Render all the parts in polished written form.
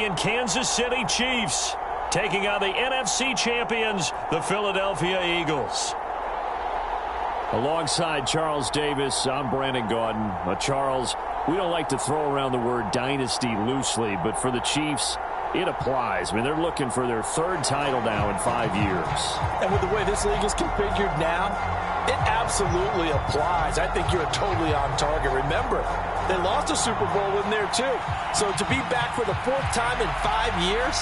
playing Kansas City Chiefs, taking on the NFC champions, the Philadelphia Eagles. Alongside Charles Davis, I'm Brandon Gaudin. Charles, we don't like to throw around the word dynasty loosely, but for the Chiefs, it applies. I mean, they're looking for their third title now in 5 years. And with the way this league is configured now, it absolutely applies. I think you're totally on target. Remember, they lost a Super Bowl in there too. So to be back for the fourth time in 5 years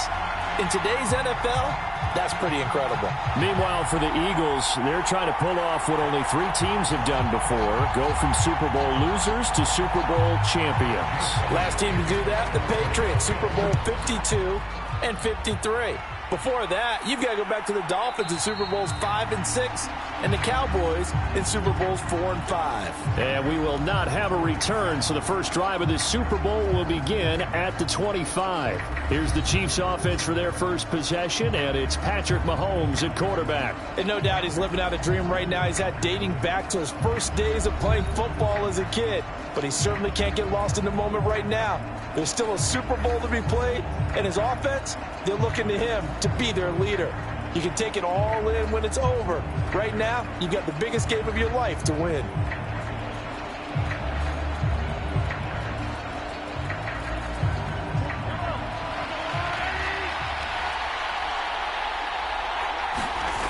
in today's NFL, that's pretty incredible. Meanwhile, for the Eagles, they're trying to pull off what only 3 teams have done before, go from Super Bowl losers to Super Bowl champions. Last team to do that, the Patriots, Super Bowl 52 and 53. Before that, you've got to go back to the Dolphins in Super Bowls 5 and 6, and the Cowboys in Super Bowls 4 and 5. And we will not have a return, so the first drive of this Super Bowl will begin at the 25. Here's the Chiefs offense for their first possession, and it's Patrick Mahomes at quarterback. And no doubt he's living out a dream right now. He's had dating back to his first days of playing football as a kid. But he certainly can't get lost in the moment right now. There's still a Super Bowl to be played, and his offense, they're looking to him to be their leader. You can take it all in when it's over. Right now, you've got the biggest game of your life to win.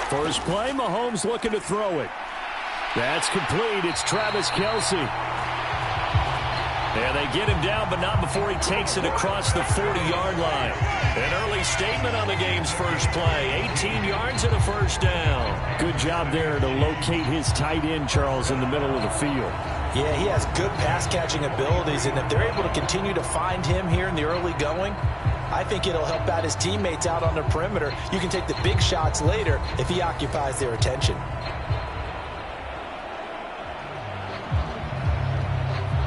First play, Mahomes looking to throw it. That's complete. It's Travis Kelce. Yeah, they get him down, but not before he takes it across the 40-yard line. An early statement on the game's first play. 18 yards and a first down. Good job there to locate his tight end, Charles, in the middle of the field. Yeah, he has good pass-catching abilities, and if they're able to continue to find him here in the early going, I think it'll help out his teammates out on the perimeter. You can take the big shots later if he occupies their attention.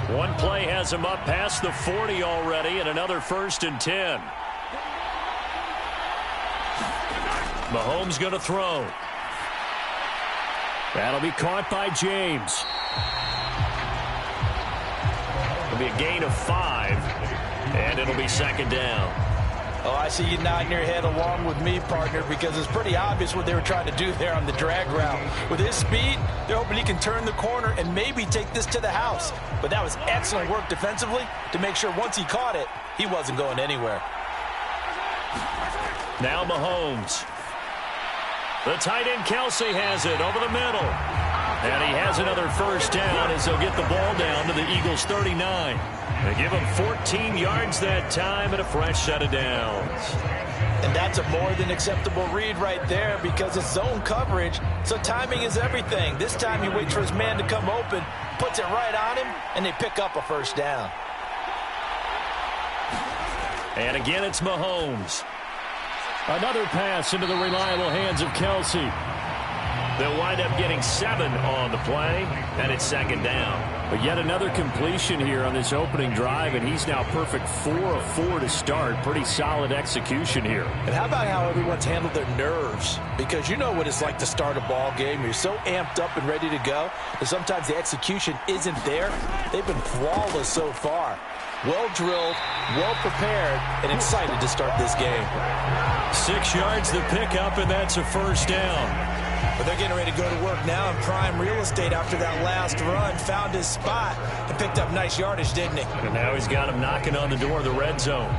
One play has him up past the 40 already, and another 1st and 10. Mahomes going to throw. That'll be caught by James. It'll be a gain of 5, and it'll be 2nd down. Oh, I see you nodding your head along with me, partner, because it's pretty obvious what they were trying to do there on the drag route. With his speed, they're hoping he can turn the corner and maybe take this to the house. But that was excellent work defensively to make sure once he caught it, he wasn't going anywhere. Now Mahomes. The tight end Kelce has it over the middle. And he has another 1st down as they'll get the ball down to the Eagles' 39. They give him 14 yards that time and a fresh set of downs. And that's a more than acceptable read right there because it's zone coverage, so timing is everything. This time he waits for his man to come open, puts it right on him, and they pick up a 1st down. And again, it's Mahomes. Another pass into the reliable hands of Kelce. They'll wind up getting 7 on the play, and it's 2nd down. But yet another completion here on this opening drive, and he's now perfect 4 of 4 to start. Pretty solid execution here. And how about how everyone's handled their nerves? Because you know what it's like to start a ball game. You're so amped up and ready to go, and sometimes the execution isn't there. They've been flawless so far. Well drilled, well prepared, and excited to start this game. 6 yards the pickup, and that's a 1st down. But they're getting ready to go to work now in prime real estate after that last run. Found his spot and picked up nice yardage, didn't he? And now he's got him knocking on the door of the red zone.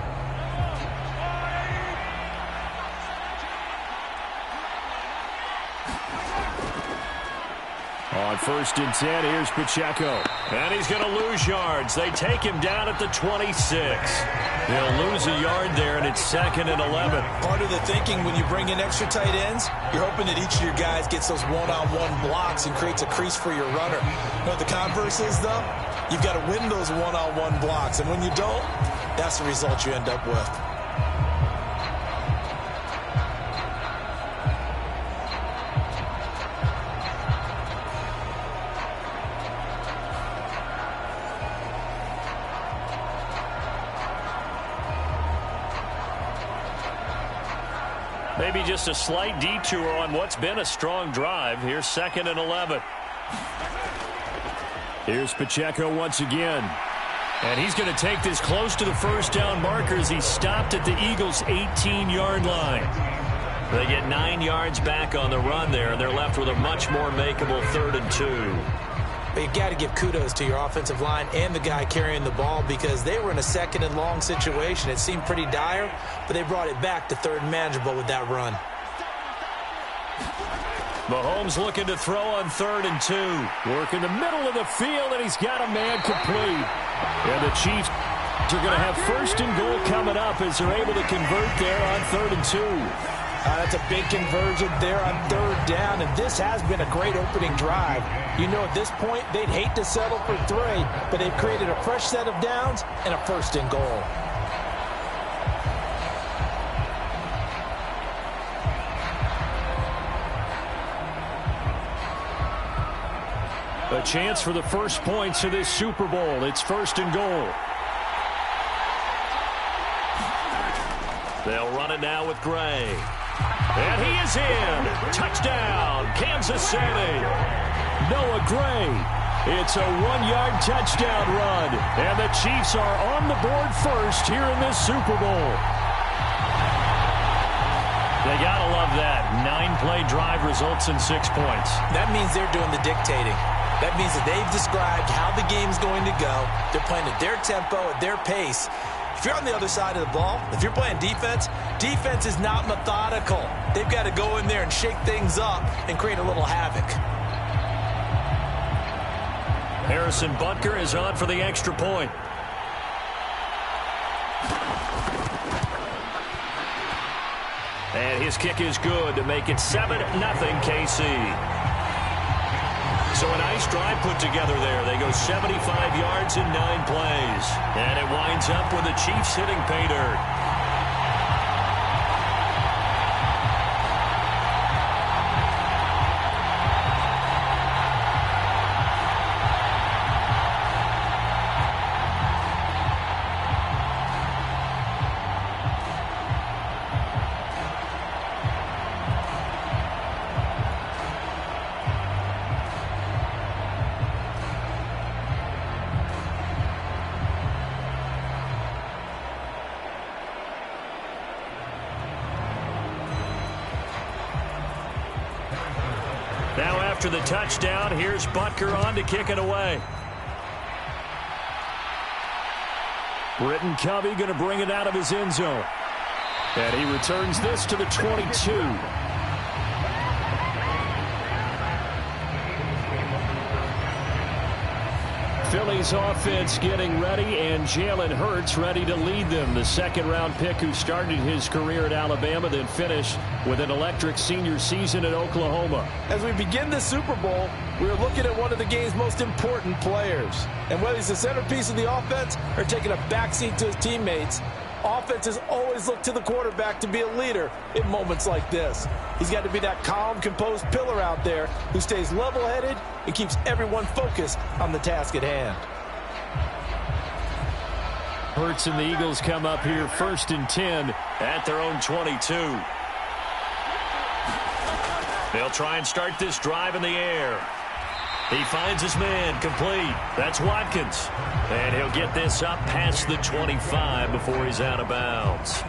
On 1st and 10, here's Pacheco. And he's going to lose yards. They take him down at the 26. They'll lose a yard there, and it's 2nd and 11. Part of the thinking when you bring in extra tight ends, you're hoping that each of your guys gets those one-on-one blocks and creates a crease for your runner. You know what the converse is, though? You've got to win those one-on-one blocks, and when you don't, that's the result you end up with. Maybe just a slight detour on what's been a strong drive. Here's 2nd and 11. Here's Pacheco once again. And he's going to take this close to the first down marker as he stopped at the Eagles' 18-yard line. They get 9 yards back on the run there, and they're left with a much more makeable 3rd and 2. But you've got to give kudos to your offensive line and the guy carrying the ball because they were in a 2nd and long situation. It seemed pretty dire, but they brought it back to 3rd and manageable with that run. Mahomes looking to throw on 3rd and 2. Work in the middle of the field, and he's got a man complete. And the Chiefs are going to have 1st and goal coming up as they're able to convert there on 3rd and 2. That's a big conversion there on 3rd down, and this has been a great opening drive. You know, at this point, they'd hate to settle for 3, but they've created a fresh set of downs and a 1st and goal. A chance for the first points of this Super Bowl. It's 1st and goal. They'll run it now with Gray. And he is in. Touchdown, Kansas City. Noah Gray. It's a 1-yard touchdown run. And the Chiefs are on the board first here in this Super Bowl. They got to love that. 9-play drive results in 6 points. That means they're doing the dictating. That means that they've described how the game's going to go. They're playing at their tempo, at their pace. If you're on the other side of the ball, if you're playing defense, defense is not methodical. They've got to go in there and shake things up and create a little havoc. Harrison Butker is on for the extra point. And his kick is good to make it 7-0 KC. So a nice drive put together there. They go 75 yards in 9 plays. And it winds up with the Chiefs hitting pay dirt. Now after the touchdown, here's Butker on to kick it away. Britton Covey going to bring it out of his end zone. And he returns this to the 22. Philly's offense getting ready, and Jalen Hurts ready to lead them. The 2nd-round pick who started his career at Alabama, then finished with an electric senior season at Oklahoma. As we begin the Super Bowl, we're looking at one of the game's most important players. And whether he's the centerpiece of the offense or taking a backseat to his teammates, offenses always look to the quarterback to be a leader in moments like this. He's got to be that calm, composed pillar out there who stays level-headed and keeps everyone focused on the task at hand. Hurts and the Eagles come up here 1st and 10 at their own 22. They'll try and start this drive in the air. He finds his man complete. That's Watkins. And he'll get this up past the 25 before he's out of bounds.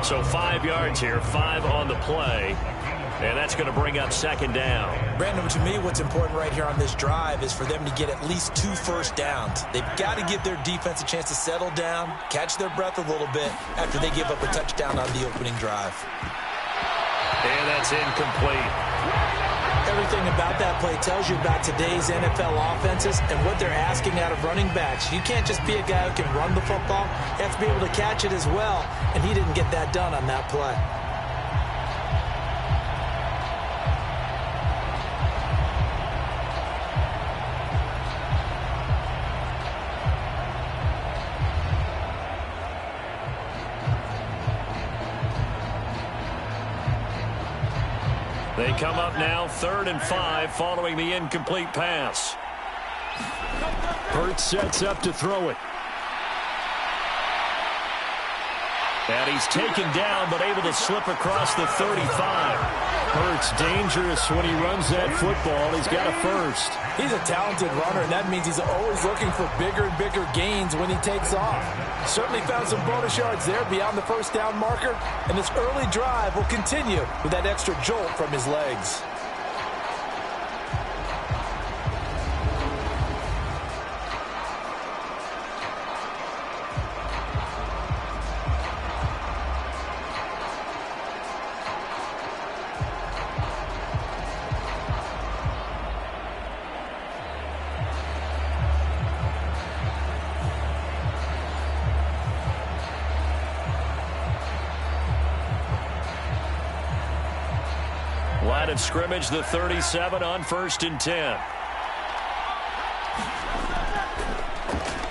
So 5 yards here, 5 on the play. And that's going to bring up 2nd down. Brandon, to me, what's important right here on this drive is for them to get at least 2 first downs. They've got to give their defense a chance to settle down, catch their breath a little bit after they give up a touchdown on the opening drive. And that's incomplete. Everything about that play tells you about today's NFL offenses and what they're asking out of running backs. You can't just be a guy who can run the football. You have to be able to catch it as well, and he didn't get that done on that play. They come up now 3rd and 5 following the incomplete pass. Hurts sets up to throw it. And he's taken down, but able to slip across the 35. Hurts dangerous when he runs that football. He's got a first. He's a talented runner, and that means he's always looking for bigger and bigger gains when he takes off. Certainly found some bonus yards there beyond the first down marker, and this early drive will continue with that extra jolt from his legs. Line of scrimmage, the 37 on 1st and 10.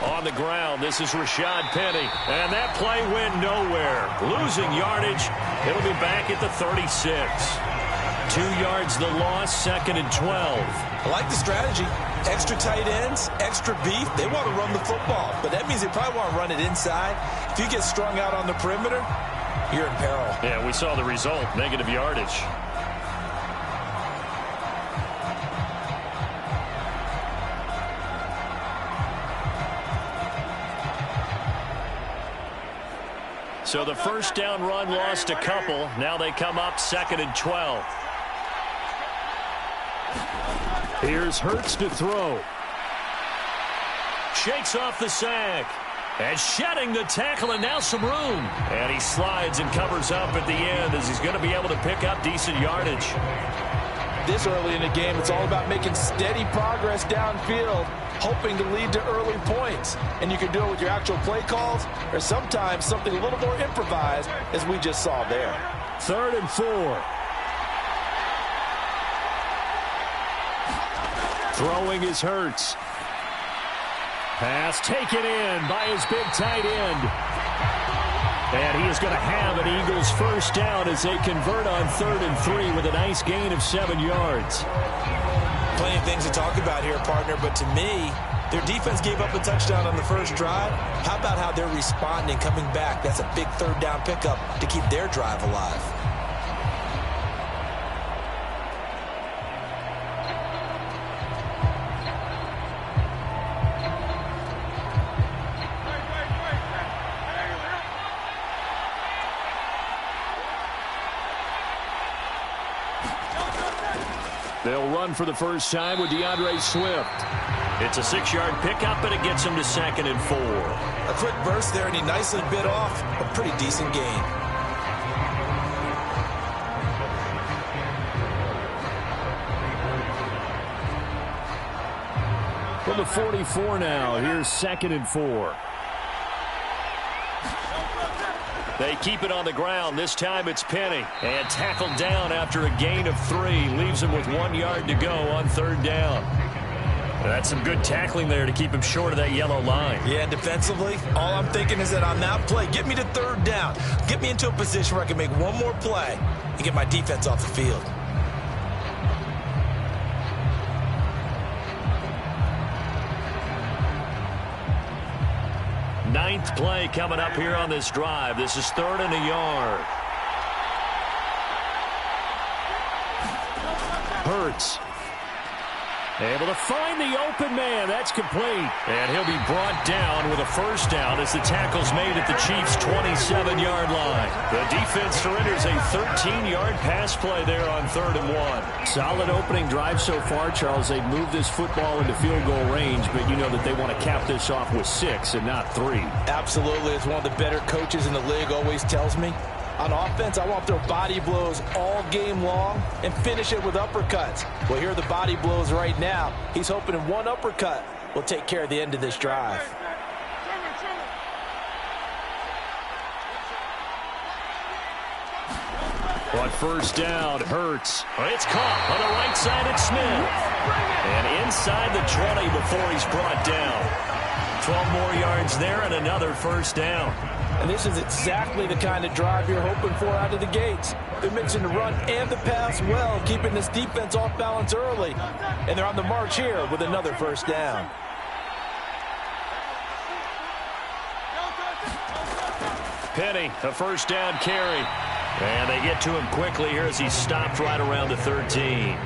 On the ground, this is Rashad Penny. And that play went nowhere. Losing yardage. It'll be back at the 36. 2 yards the loss, 2nd and 12. I like the strategy. Extra tight ends, extra beef. They want to run the football, but that means they probably want to run it inside. If you get strung out on the perimeter, you're in peril. Yeah, we saw the result, negative yardage. So the first down run lost a couple. Now they come up 2nd and 12. Here's Hurts to throw. Shakes off the sack. And shedding the tackle, and now some room. And he slides and covers up at the end as he's going to be able to pick up decent yardage. This early in the game, it's all about making steady progress downfield, hoping to lead to early points. And you can do it with your actual play calls or sometimes something a little more improvised, as we just saw there. 3rd and 4. Throwing is Hurts. Pass taken in by his big tight end. And he is going to have an Eagles first down as they convert on 3rd and 3 with a nice gain of 7 yards. Plenty of things to talk about here, partner, but to me, their defense gave up a touchdown on the first drive. How about how they're responding, coming back? That's a big 3rd down pickup to keep their drive alive. They'll run for the first time with DeAndre Swift. It's a 6-yard pickup, and it gets him to 2nd and 4. A quick burst there, and he nicely bit off a pretty decent gain. From the 44 now, here's 2nd and 4. They keep it on the ground. This time it's Penny. And tackled down after a gain of 3. Leaves him with 1 yard to go on 3rd down. That's some good tackling there to keep him short of that yellow line. Yeah, defensively, all I'm thinking is that on that play, get me to 3rd down. Get me into a position where I can make one more play and get my defense off the field. Ninth play coming up here on this drive. This is 3rd and a yard. Hurts. Able to find the open man. That's complete. And he'll be brought down with a first down as the tackle's made at the Chiefs' 27-yard line. The defense surrenders a 13-yard pass play there on 3rd and 1. Solid opening drive so far, Charles. They've moved this football into field goal range, but you know that they want to cap this off with 6 and not 3. Absolutely. As one of the better coaches in the league always tells me, on offense, I want to throw body blows all game long and finish it with uppercuts. Well, here are the body blows right now. He's hoping in one uppercut will take care of the end of this drive. On first down, Hurts. It's caught on the right side at Smith. And inside the 20 before he's brought down. 12 more yards there and another first down. And this is exactly the kind of drive you're hoping for out of the gates. They're mixing the run and the pass well, keeping this defense off balance early. And they're on the march here with another first down. Penny, a first down carry. And they get to him quickly here as he's stopped right around the 13.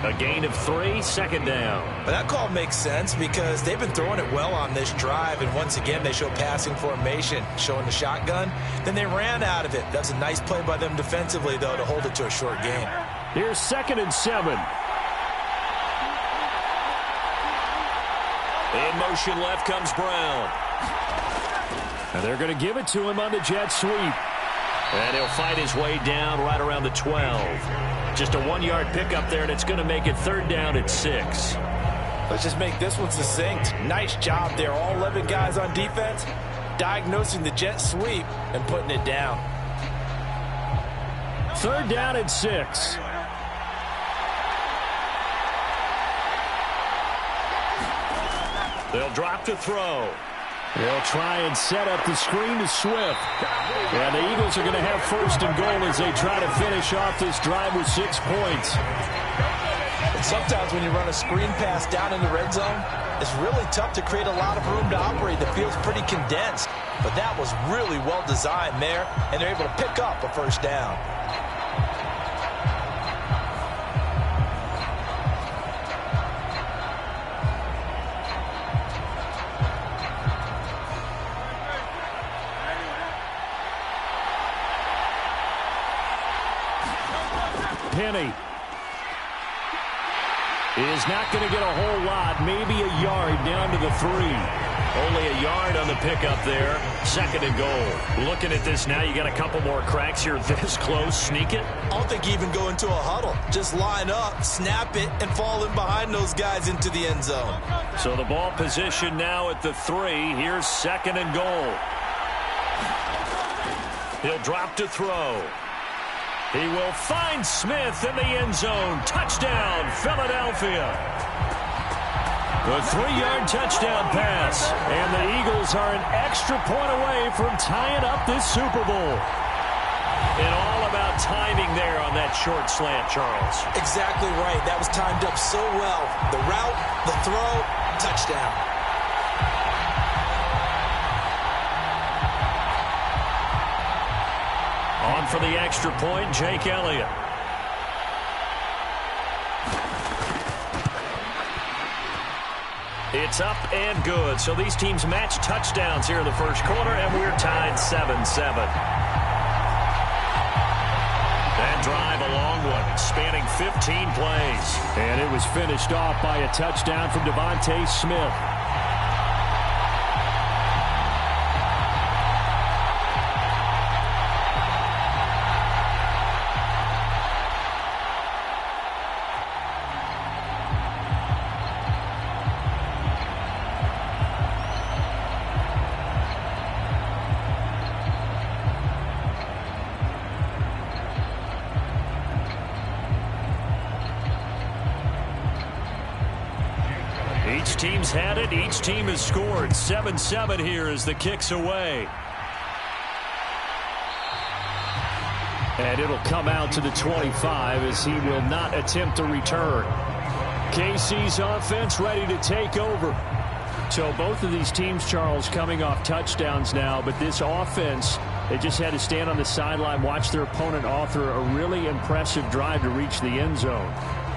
A gain of 3, second down. But that call makes sense because they've been throwing it well on this drive, and once again they show passing formation, showing the shotgun. Then they ran out of it. That's a nice play by them defensively, though, to hold it to a short gain. Here's 2nd and 7. In motion left comes Brown. And they're going to give it to him on the jet sweep. And he'll fight his way down right around the 12. Just a 1-yard pickup there, and it's going to make it 3rd down at 6. Let's just make this one succinct. Nice job there. All 11 guys on defense diagnosing the jet sweep and putting it down. 3rd down at 6. They'll drop to throw. They'll try and set up the screen to Swift. And the Eagles are going to have 1st and goal as they try to finish off this drive with 6 points. And sometimes when you run a screen pass down in the red zone, it's really tough to create a lot of room to operate. The field's pretty condensed. But that was really well designed there, and they're able to pick up a 1st down. Penny is not going to get a whole lot, maybe a yard down to the 3. Only a yard on the pickup there. 2nd and goal. Looking at this now, you got a couple more cracks here this close. Sneak it. I don't think you even go into a huddle. Just line up, snap it, and fall in behind those guys into the end zone. So the ball position now at the 3. Here's 2nd and goal. He'll drop to throw. He will find Smith in the end zone. Touchdown, Philadelphia. The 3-yard touchdown pass. And the Eagles are an extra point away from tying up this Super Bowl. And all about timing there on that short slant, Charles. Exactly right. That was timed up so well. The route, the throw, touchdown. On for the extra point, Jake Elliott. It's up and good. So these teams match touchdowns here in the first quarter, and we're tied 7-7. That drive, a long one, spanning 15 plays. And it was finished off by a touchdown from Devontae Smith. Each team's had it. Each team has scored. 7-7 here as the kick's away. And it'll come out to the 25 as he will not attempt to return. KC's offense ready to take over. So both of these teams, Charles, coming off touchdowns now, but this offense, they just had to stand on the sideline, watch their opponent author a really impressive drive to reach the end zone.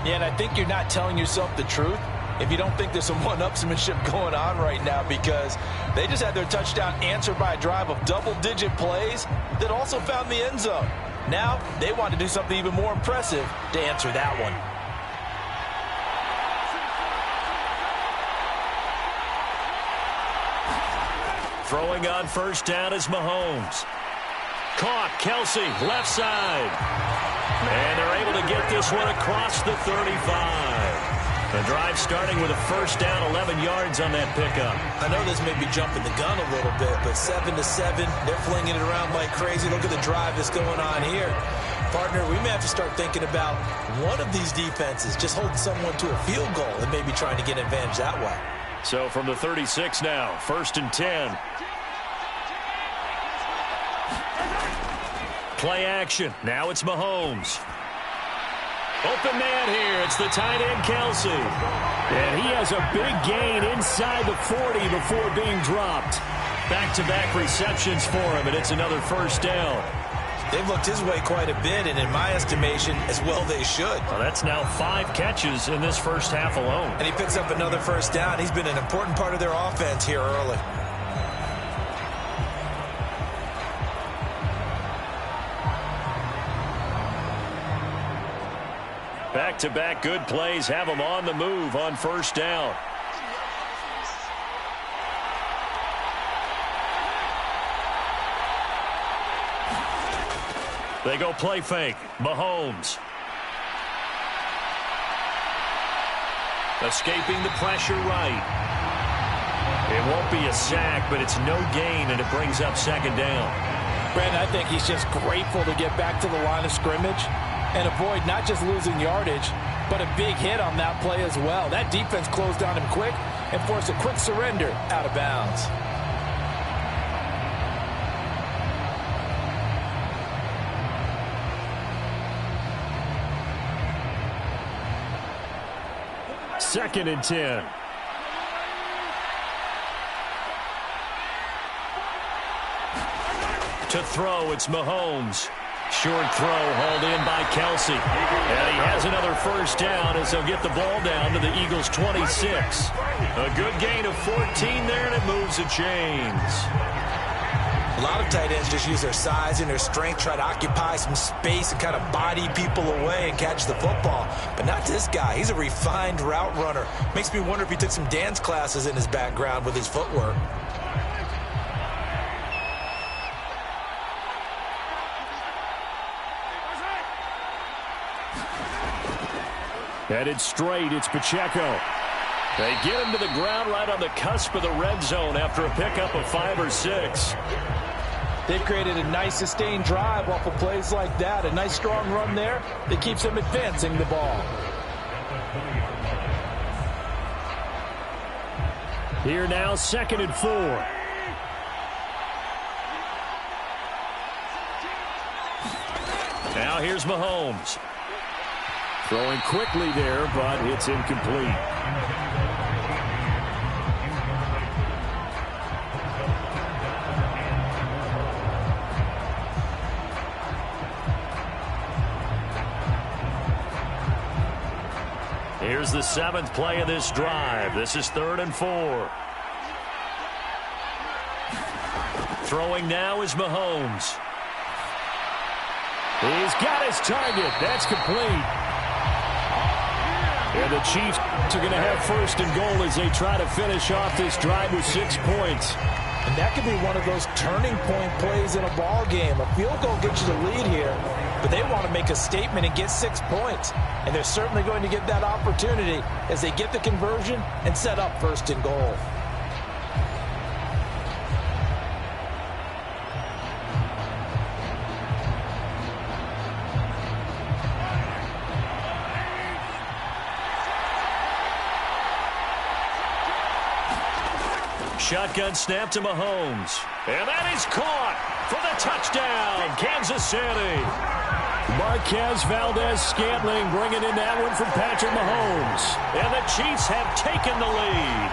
Yeah, and I think you're not telling yourself the truth if you don't think there's some one-upsmanship going on right now, because they just had their touchdown answered by a drive of double-digit plays that also found the end zone. Now they want to do something even more impressive to answer that one. Throwing on first down is Mahomes. Caught, Kelsey, left side. And they're able to get this one across the 35. The drive starting with a first down, 11 yards on that pickup. I know this may be jumping the gun a little bit, but 7-7, they're flinging it around like crazy. Look at the drive that's going on here. Partner, we may have to start thinking about one of these defenses just holding someone to a field goal and maybe trying to get an advantage that way. So from the 36 now, 1st and 10. Play action. Now it's Mahomes. Open man here. It's the tight end, Kelsey. And he has a big gain inside the 40 before being dropped. Back-to-back receptions for him, and it's another first down. They've looked his way quite a bit, and in my estimation, as well they should. Well, that's now 5 catches in this first half alone. And he picks up another first down. He's been an important part of their offense here early. Back-to-back good plays have him on the move on first down. They go play fake. Mahomes. Escaping the pressure right. It won't be a sack, but it's no gain, and it brings up second down. Brandon, I think he's just grateful to get back to the line of scrimmage and avoid not just losing yardage, but a big hit on that play as well. That defense closed on him quick and forced a quick surrender out of bounds. Second and 10. To throw, it's Mahomes. Short throw hauled in by Kelsey. And he has another first down as they'll get the ball down to the Eagles' 26. A good gain of 14 there, and it moves the chains. A lot of tight ends just use their size and their strength, try to occupy some space and kind of body people away and catch the football. But not this guy. He's a refined route runner. Makes me wonder if he took some dance classes in his background with his footwork. Headed straight, it's Pacheco. They get him to the ground right on the cusp of the red zone after a pickup of 5 or 6. They've created a nice sustained drive off of plays like that. A nice strong run there that keeps them advancing the ball. Here now, 2nd and 4. Now here's Mahomes. Throwing quickly there, but it's incomplete. Here's the 7th play of this drive. This is 3rd and 4. Throwing now is Mahomes. He's got his target. That's complete. And the Chiefs are going to have 1st and goal as they try to finish off this drive with 6 points. And that could be one of those turning point plays in a ball game. A field goal gets you the lead here, but they want to make a statement and get 6 points. And they're certainly going to get that opportunity as they get the conversion and set up 1st and goal. Shotgun snap to Mahomes. And that is caught for the touchdown, Kansas City. Marquez Valdez-Scantling bringing in that one from Patrick Mahomes. And the Chiefs have taken the lead.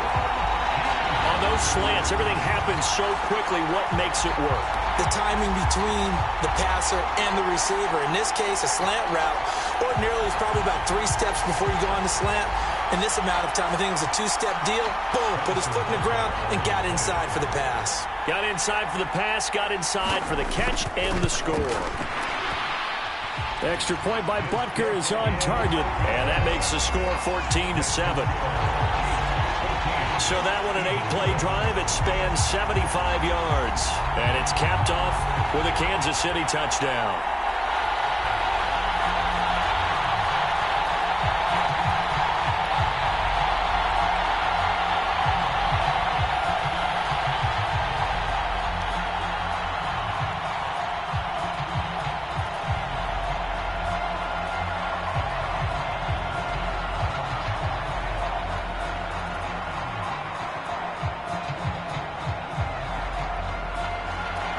On those slants, everything happens so quickly. What makes it work? The timing between the passer and the receiver. In this case, a slant route. Ordinarily, it's probably about 3 steps before you go on the slant. In this amount of time, I think it was a 2-step deal. Boom, put his foot in the ground and got inside for the pass. Got inside for the pass, got inside for the catch and the score. Extra point by Butker is on target. And that makes the score 14-7. So that one, an 8-play drive. It spans 75 yards. And it's capped off with a Kansas City touchdown.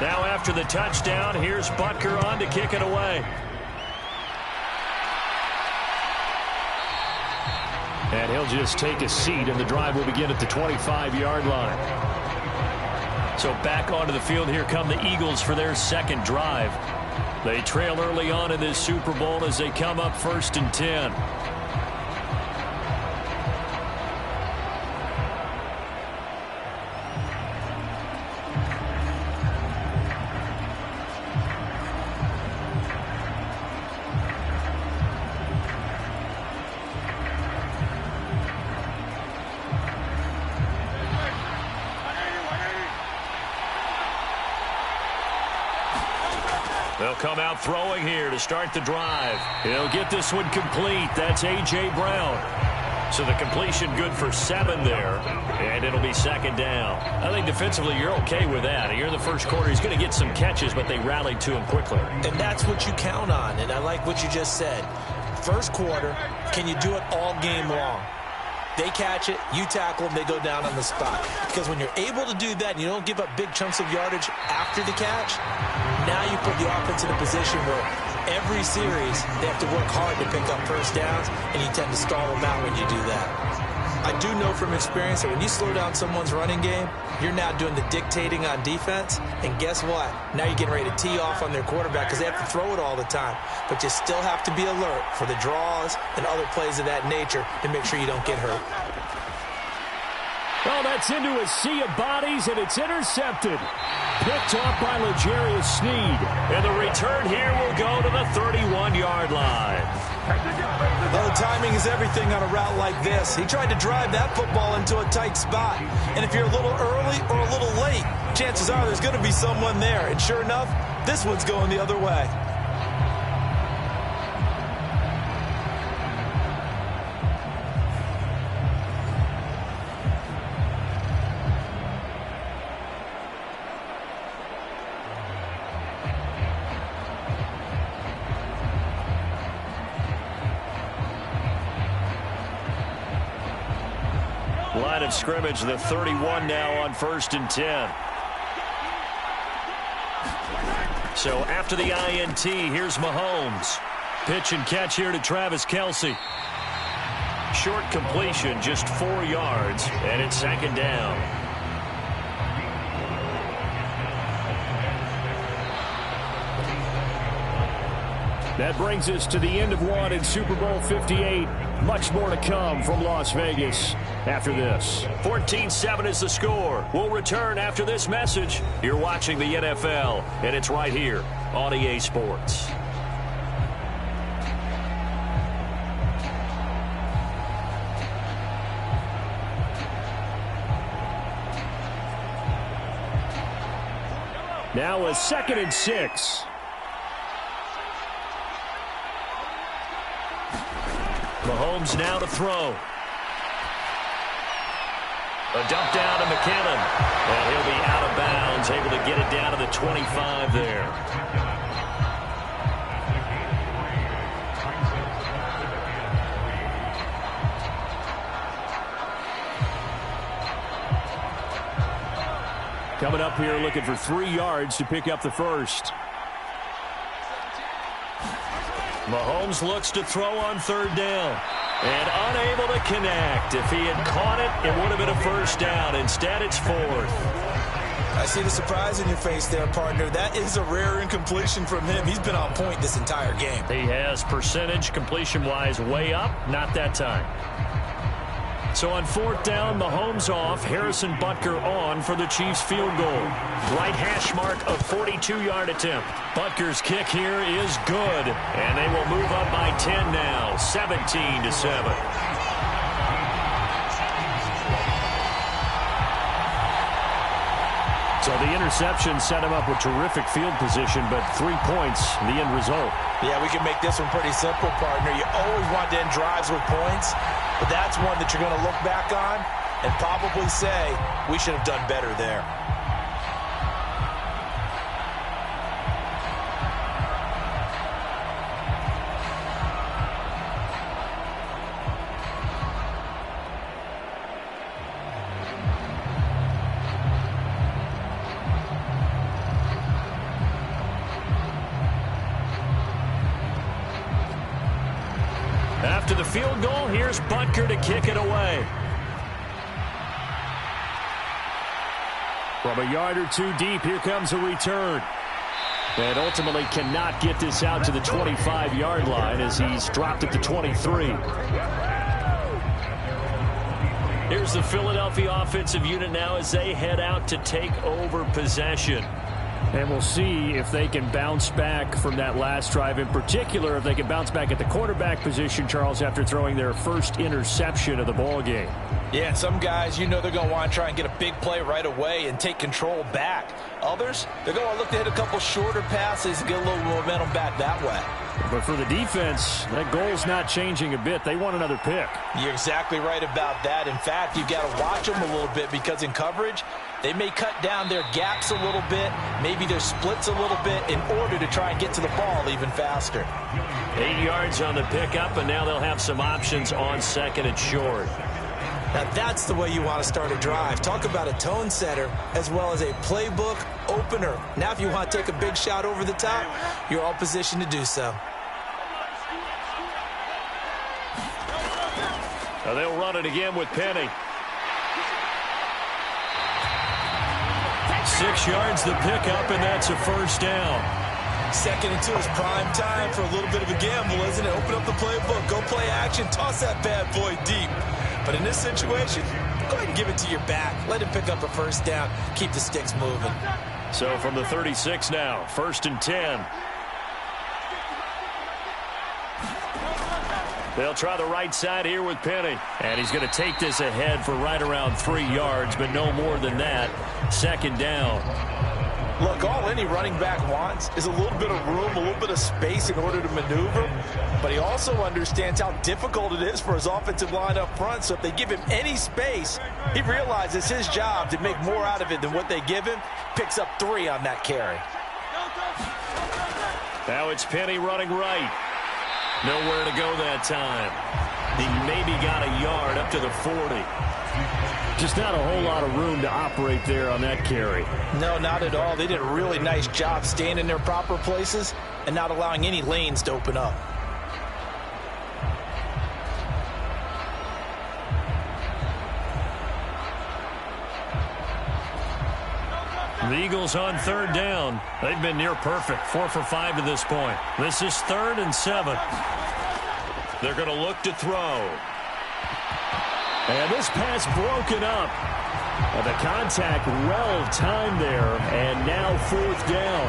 Now after the touchdown, here's Butker on to kick it away. And he'll just take a seat, and the drive will begin at the 25-yard line. So back onto the field, here come the Eagles for their second drive. They trail early on in this Super Bowl as they come up 1st and 10. They'll come out throwing here to start the drive. He'll get this one complete. That's A.J. Brown. So the completion good for 7 there, and it'll be 2nd down. I think defensively you're okay with that. Here in the first quarter, he's going to get some catches, but they rallied to him quickly. And that's what you count on, and I like what you just said. First quarter, can you do it all game long? They catch it, you tackle them, they go down on the spot. Because when you're able to do that and you don't give up big chunks of yardage after the catch, now you put the offense in a position where every series they have to work hard to pick up first downs, and you tend to stall them out when you do that. I do know from experience that when you slow down someone's running game, you're now doing the dictating on defense, and guess what? Now you're getting ready to tee off on their quarterback because they have to throw it all the time. But you still have to be alert for the draws and other plays of that nature to make sure you don't get hurt. Well, that's into a sea of bodies, and it's intercepted. Picked off by L'Jarius Sneed. And the return here will go to the 31-yard line. Well, the timing is everything on a route like this. He tried to drive that football into a tight spot. And if you're a little early or a little late, chances are there's going to be someone there. And sure enough, this one's going the other way. Line of scrimmage, the 31 now on 1st and 10. So after the INT, here's Mahomes. Pitch and catch here to Travis Kelce. Short completion, just 4 yards, and it's 2nd down. That brings us to the end of one in Super Bowl 58. Much more to come from Las Vegas after this. 14-7 is the score. We'll return after this message. You're watching the NFL, and it's right here on EA Sports. Now a 2nd and 6. Mahomes now to throw. A dump down to McKinnon. And he'll be out of bounds, able to get it down to the 25 there. Coming up here looking for 3 yards to pick up the first. Mahomes looks to throw on 3rd down. And unable to connect. If he had caught it, it would have been a 1st down. Instead, it's 4th. I see the surprise in your face there, partner. That is a rare incompletion from him. He's been on point this entire game. He has percentage completion-wise way up. Not that time. So on 4th down, Mahomes off. Harrison Butker on for the Chiefs field goal. Right hash mark of 42-yard attempt. Butker's kick here is good. And they will move up by 10 now, 17-7. So the interception set him up with terrific field position, but 3 points, the end result. Yeah, we can make this one pretty simple, partner. You always want to end drives with points, but that's one that you're going to look back on and probably say, we should have done better there. After the field goal, here's Butker to kick it away. From a yard or two deep, here comes a return. And ultimately cannot get this out to the 25-yard line as he's dropped at the 23. Here's the Philadelphia offensive unit now as they head out to take over possession. And we'll see if they can bounce back from that last drive. In particular, if they can bounce back at the quarterback position, Charles, after throwing their first interception of the ball game. Yeah, some guys, you know they're going to want to try and get a big play right away and take control back. Others, they're going to look to hit a couple shorter passes and get a little momentum back that way. But for the defense, that goal's not changing a bit. They want another pick. You're exactly right about that. In fact, you've got to watch them a little bit because in coverage, they may cut down their gaps a little bit, maybe their splits a little bit in order to try and get to the ball even faster. 8 yards on the pickup, and now they'll have some options on second and short. Now that's the way you want to start a drive. Talk about a tone setter as well as a playbook opener. Now if you want to take a big shot over the top, you're all positioned to do so. Now they'll run it again with Penny. 6 yards the pickup, and that's a first down. 2nd and 2 is prime time for a little bit of a gamble, isn't it? Open up the playbook, go play action, toss that bad boy deep. But in this situation, go ahead and give it to your back. Let him pick up a first down. Keep the sticks moving. So from the 36 now, 1st and 10. They'll try the right side here with Penny. And he's going to take this ahead for right around 3 yards, but no more than that. 2nd down. Look, all any running back wants is a little bit of room, a little bit of space in order to maneuver. But he also understands how difficult it is for his offensive line up front. So if they give him any space, he realizes his job to make more out of it than what they give him. Picks up 3 on that carry. Now it's Penny running right. Nowhere to go that time. He maybe got a yard up to the 40. Just not a whole lot of room to operate there on that carry. No, not at all. They did a really nice job staying in their proper places and not allowing any lanes to open up. The Eagles on 3rd down. They've been near perfect, 4 for 5 to this point. This is 3rd and 7. They're going to look to throw. And this pass broken up. The contact well timed there, and now 4th down.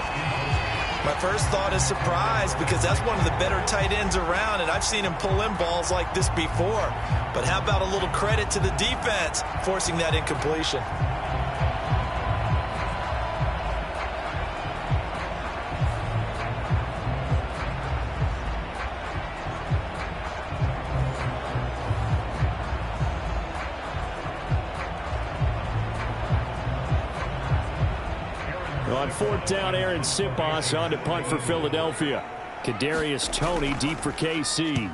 My first thought is surprise because that's one of the better tight ends around, and I've seen him pull in balls like this before. But how about a little credit to the defense forcing that incompletion? On 4th down, Aaron Sipos on to punt for Philadelphia. Kadarius Toney deep for KC.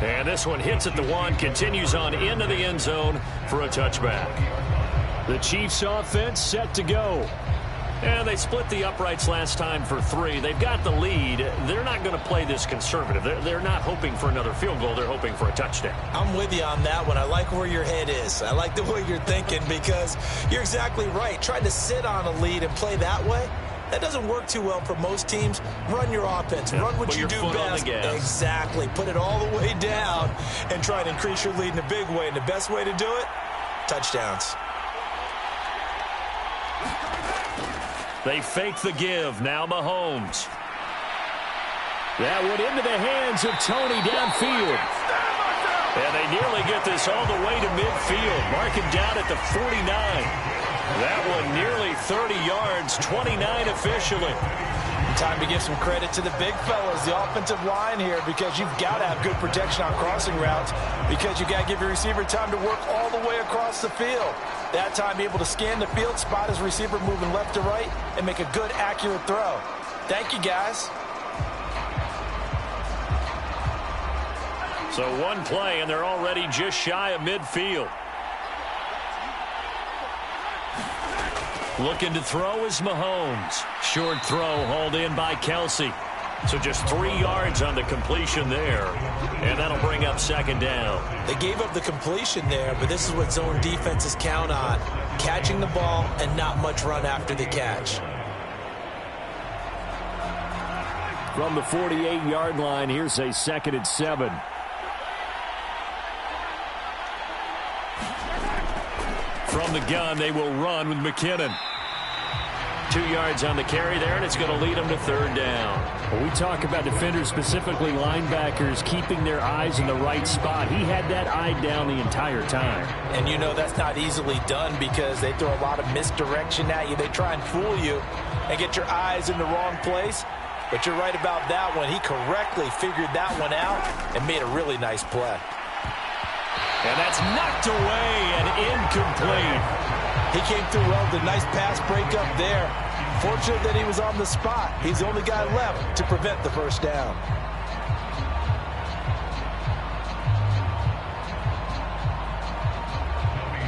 And this one hits at the 1, continues on into the end zone for a touchback. The Chiefs offense set to go. And they split the uprights last time for 3. They've got the lead. They're not going to play this conservative. They're not hoping for another field goal. They're hoping for a touchdown. I'm with you on that one. I like where your head is. I like the way you're thinking because you're exactly right. Trying to sit on a lead and play that way, that doesn't work too well for most teams. Run your offense. Run what you do best. Exactly. Put it all the way down and try to increase your lead in a big way. And the best way to do it, touchdowns. They fake the give. Now Mahomes. That went into the hands of Toney downfield. And they nearly get this all the way to midfield. Mark him down at the 49. That one nearly 30 yards, 29 officially. Time to give some credit to the big fellas, the offensive line here, because you've got to have good protection on crossing routes because you got to give your receiver time to work all the way across the field. That time, be able to scan the field, spot his receiver moving left to right, and make a good, accurate throw. Thank you, guys. So one play, and they're already just shy of midfield. Looking to throw is Mahomes. Short throw hauled in by Kelsey. So just 3 yards on the completion there. And that'll bring up second down. They gave up the completion there, but this is what zone defenses count on. Catching the ball and not much run after the catch. From the 48-yard line, here's a 2nd and 7. From the gun, they will run with McKinnon. 2 yards on the carry there, and it's going to lead them to third down. When we talk about defenders, specifically linebackers, keeping their eyes in the right spot, he had that eye down the entire time. And you know that's not easily done because they throw a lot of misdirection at you. They try and fool you and get your eyes in the wrong place. But you're right about that one. He correctly figured that one out and made a really nice play. And that's knocked away and incomplete. He came through well with a nice pass breakup there. Fortunate that he was on the spot. He's the only guy left to prevent the first down.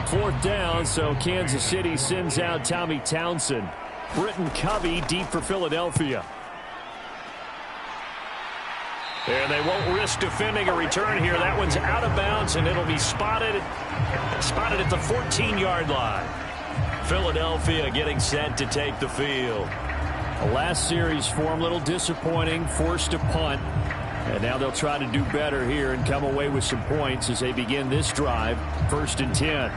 Fourth down, so Kansas City sends out Tommy Townsend. Britton Covey deep for Philadelphia. And they won't risk defending a return here. That one's out of bounds, and it'll be spotted at the 14-yard line. Philadelphia getting set to take the field. The last series for him, a little disappointing, forced to punt. And now they'll try to do better here and come away with some points as they begin this drive, 1st and 10.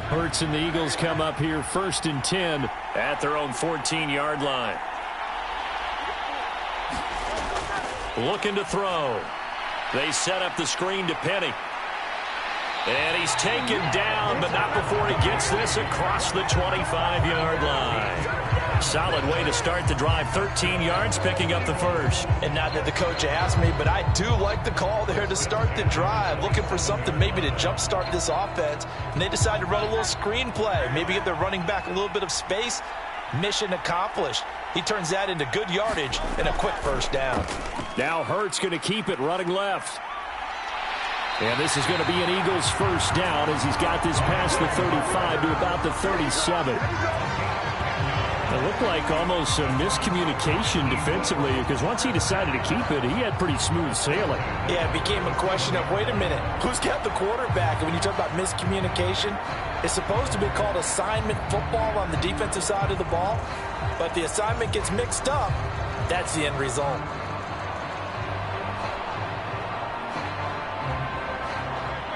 Hurts and the Eagles come up here 1st and 10 at their own 14-yard line. Looking to throw. They set up the screen to Penny. And he's taken down, but not before he gets this across the 25-yard line. Solid way to start the drive. 13 yards, picking up the first. And not that the coach asked me, but I do like the call there to start the drive. Looking for something maybe to jumpstart this offense. And they decided to run a little screen play. Maybe give their running back a little bit of space. Mission accomplished. He turns that into good yardage and a quick first down. Now Hurts going to keep it running left. And this is going to be an Eagles first down as he's got this past the 35 to about the 37. It looked like almost a miscommunication defensively because once he decided to keep it, he had pretty smooth sailing. Yeah, it became a question of, wait a minute, who's got the quarterback? And when you talk about miscommunication, it's supposed to be called assignment football on the defensive side of the ball. But the assignment gets mixed up. That's the end result.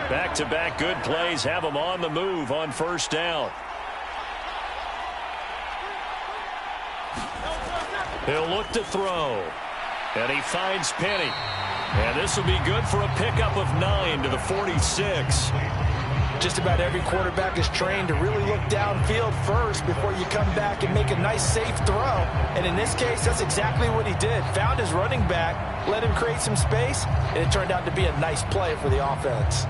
Back-to-back good plays have them on the move on first down. He'll look to throw. And he finds Penny. And this will be good for a pickup of 9 to the 46. Just about every quarterback is trained to really look downfield first before you come back and make a nice, safe throw. And in this case, that's exactly what he did. Found his running back, let him create some space, and it turned out to be a nice play for the offense.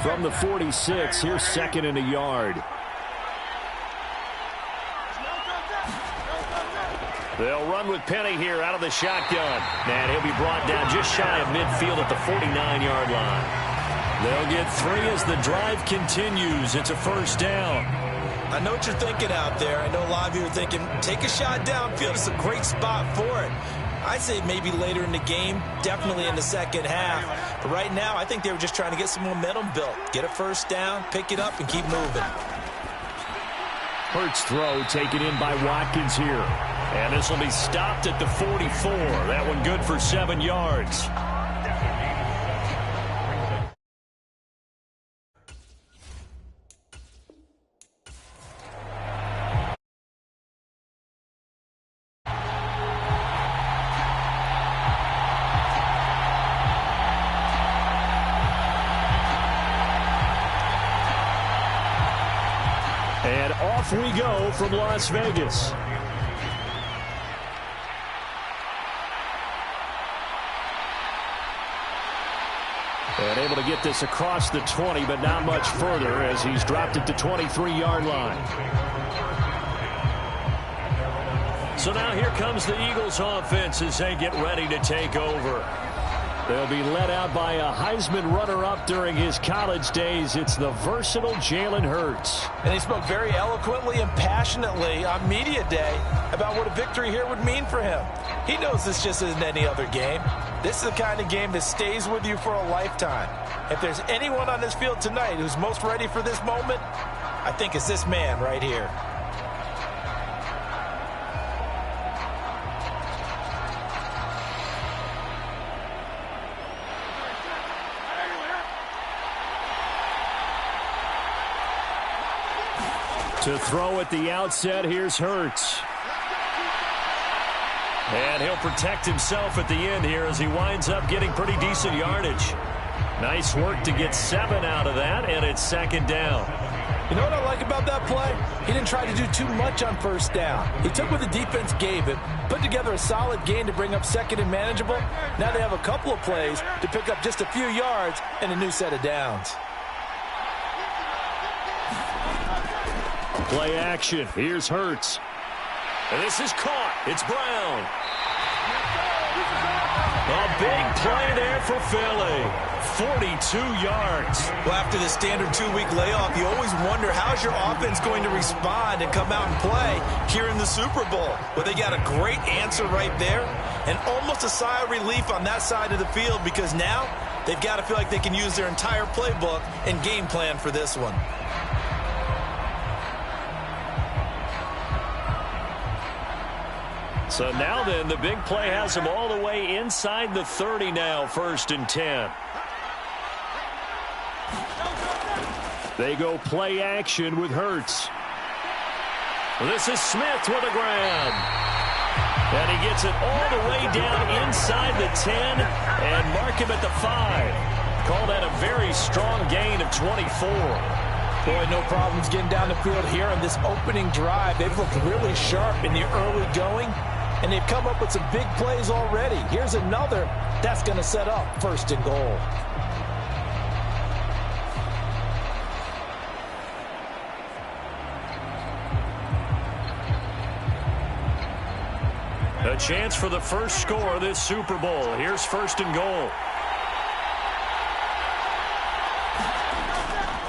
From the 46, here's 2nd and a yard. They'll run with Penny here out of the shotgun. And he'll be brought down just shy of midfield at the 49-yard line. They'll get 3 as the drive continues. It's a first down. I know what you're thinking out there. I know a lot of you are thinking, take a shot downfield. It's a great spot for it. I'd say maybe later in the game, definitely in the second half. But right now, I think they were just trying to get some momentum built. Get a first down, pick it up, and keep moving. Hurts throw taken in by Watkins here. And this will be stopped at the 44. That one good for 7 yards. And off we go from Las Vegas. And able to get this across the 20, but not much further as he's dropped it to 23-yard line. So now here comes the Eagles offense as they get ready to take over. They'll be led out by a Heisman runner-up during his college days. It's the versatile Jalen Hurts. And he spoke very eloquently and passionately on media day about what a victory here would mean for him. He knows this just isn't any other game. This is the kind of game that stays with you for a lifetime. If there's anyone on this field tonight who's most ready for this moment, I think it's this man right here. To throw at the outset, here's Hurts. And he'll protect himself at the end here as he winds up getting pretty decent yardage. Nice work to get 7 out of that, and it's second down. You know what I like about that play? He didn't try to do too much on first down. He took what the defense gave him, put together a solid gain to bring up second and manageable. Now they have a couple of plays to pick up just a few yards and a new set of downs. Play action. Here's Hurts. And this is caught. It's Brown. A big play there for Philly. 42 yards. Well, after the standard 2-week layoff, you always wonder how's your offense going to respond and come out and play here in the Super Bowl. Well, they got a great answer right there and almost a sigh of relief on that side of the field because now they've got to feel like they can use their entire playbook and game plan for this one. So now then, the big play has them all the way inside the 30 now, 1st and 10. They go play action with Hurts. This is Smith with a grab. And he gets it all the way down inside the 10 and mark him at the 5. Call that a very strong gain of 24. Boy, no problems getting down the field here on this opening drive. They've looked really sharp in the early going, and they've come up with some big plays already. Here's another that's going to set up 1st and goal. A chance for the first score of this Super Bowl. Here's 1st and goal.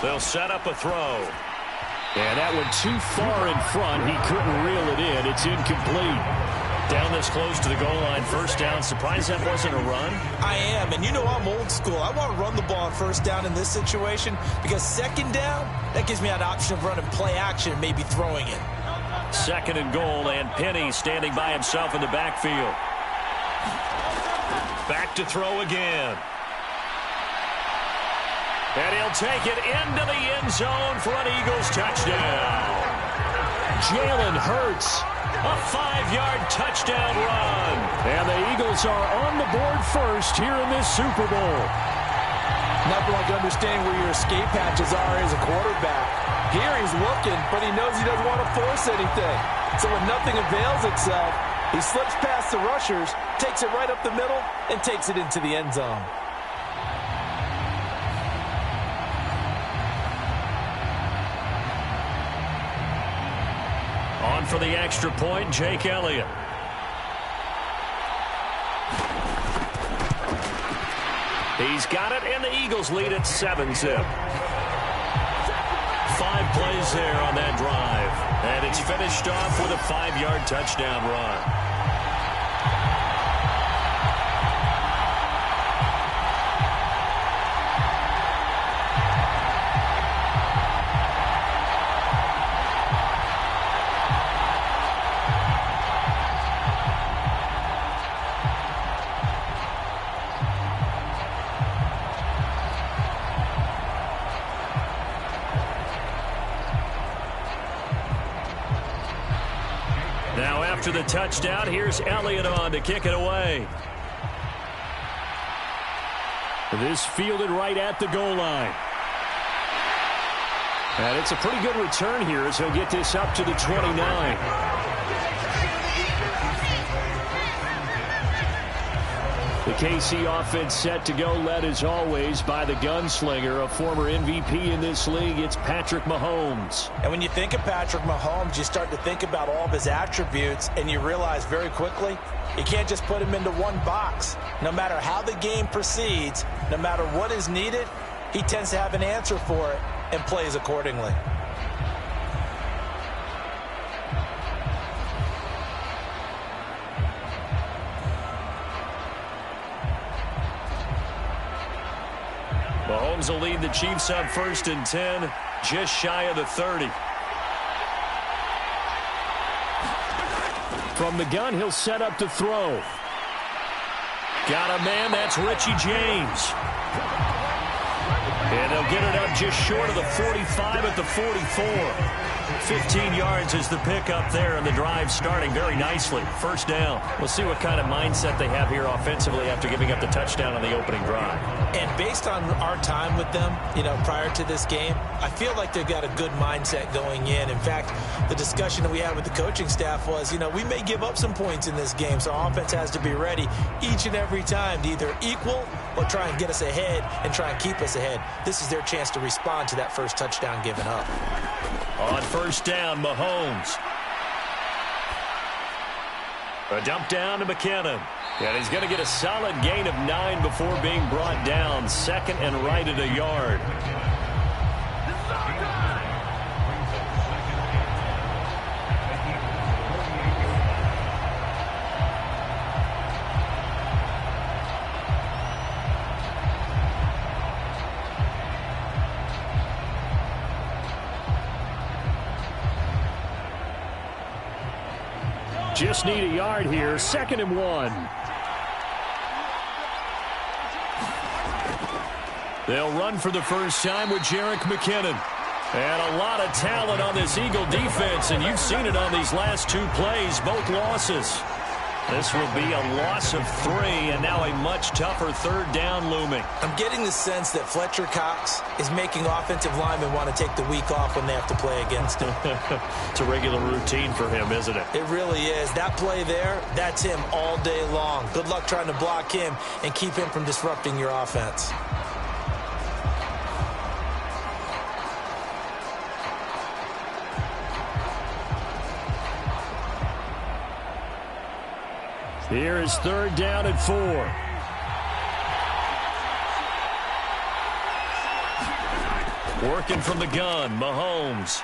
They'll set up a throw. And that one too far in front. He couldn't reel it in. It's incomplete. Down this close to the goal line, 1st down. Surprised that wasn't a run? I am, and you know I'm old school. I want to run the ball on 1st down in this situation because 2nd down, that gives me an option of running play action and maybe throwing it. 2nd and goal, and Penny standing by himself in the backfield. Back to throw again. And he'll take it into the end zone for an Eagles touchdown. Jalen Hurts. A 5-yard touchdown run. And the Eagles are on the board first here in this Super Bowl. Nothing like understanding where your escape hatches are as a quarterback. Here he's looking, but he knows he doesn't want to force anything. So when nothing avails itself, he slips past the rushers, takes it right up the middle, and takes it into the end zone. On for the extra point, Jake Elliott. He's got it, and the Eagles lead at 7-zip. 5 plays there on that drive. And it's finished off with a 5-yard touchdown run. After the touchdown, here's Elliott on to kick it away. This fielded right at the goal line. And it's a pretty good return here as he'll get this up to the 29. The KC offense set to go, led as always by the gunslinger, a former MVP in this league. It's Patrick Mahomes. And when you think of Patrick Mahomes, you start to think about all of his attributes, and you realize very quickly you can't just put him into one box. No matter how the game proceeds, no matter what is needed, he tends to have an answer for it and plays accordingly. Mahomes will lead the Chiefs up 1st and 10, just shy of the 30. From the gun, he'll set up to throw. Got a man, that's Richie James. And they'll get it up just short of the 45 at the 44. 15 yards is the pickup there, and the drive starting very nicely. 1st down. We'll see what kind of mindset they have here offensively after giving up the touchdown on the opening drive. And based on our time with them, prior to this game, I feel like they've got a good mindset going in. In fact, the discussion that we had with the coaching staff was, we may give up some points in this game, so our offense has to be ready each and every time to either equal or try and get us ahead and try and keep us ahead. This is their chance to respond to that first touchdown given up. On 1st down, Mahomes. A dump down to McKinnon. And he's going to get a solid gain of 9 before being brought down. 2nd and right at a yard. Just need a yard here. 2nd and 1. They'll run for the first time with Jerick McKinnon. And a lot of talent on this Eagle defense, and you've seen it on these last 2 plays, both losses. This will be a loss of 3, and now a much tougher 3rd down looming. I'm getting the sense that Fletcher Cox is making offensive linemen want to take the week off when they have to play against him. It's a regular routine for him, isn't it? It really is. That play there, that's him all day long. Good luck trying to block him and keep him from disrupting your offense. Here is 3rd down and 4. Working from the gun, Mahomes.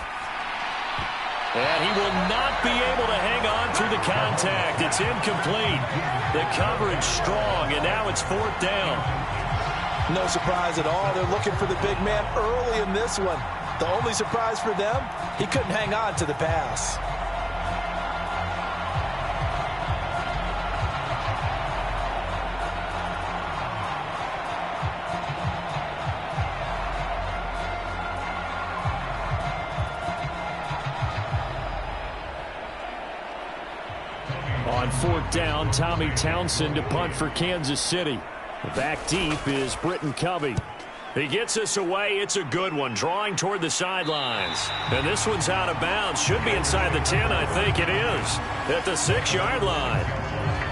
And he will not be able to hang on through the contact. It's incomplete. The coverage strong, and now it's 4th down. No surprise at all. They're looking for the big man early in this one. The only surprise for them, he couldn't hang on to the pass. On 4th down, Tommy Townsend to punt for Kansas City. Back deep is Britton Covey. He gets us away. It's a good one, drawing toward the sidelines. And this one's out of bounds. Should be inside the 10, I think it is. At the 6-yard line.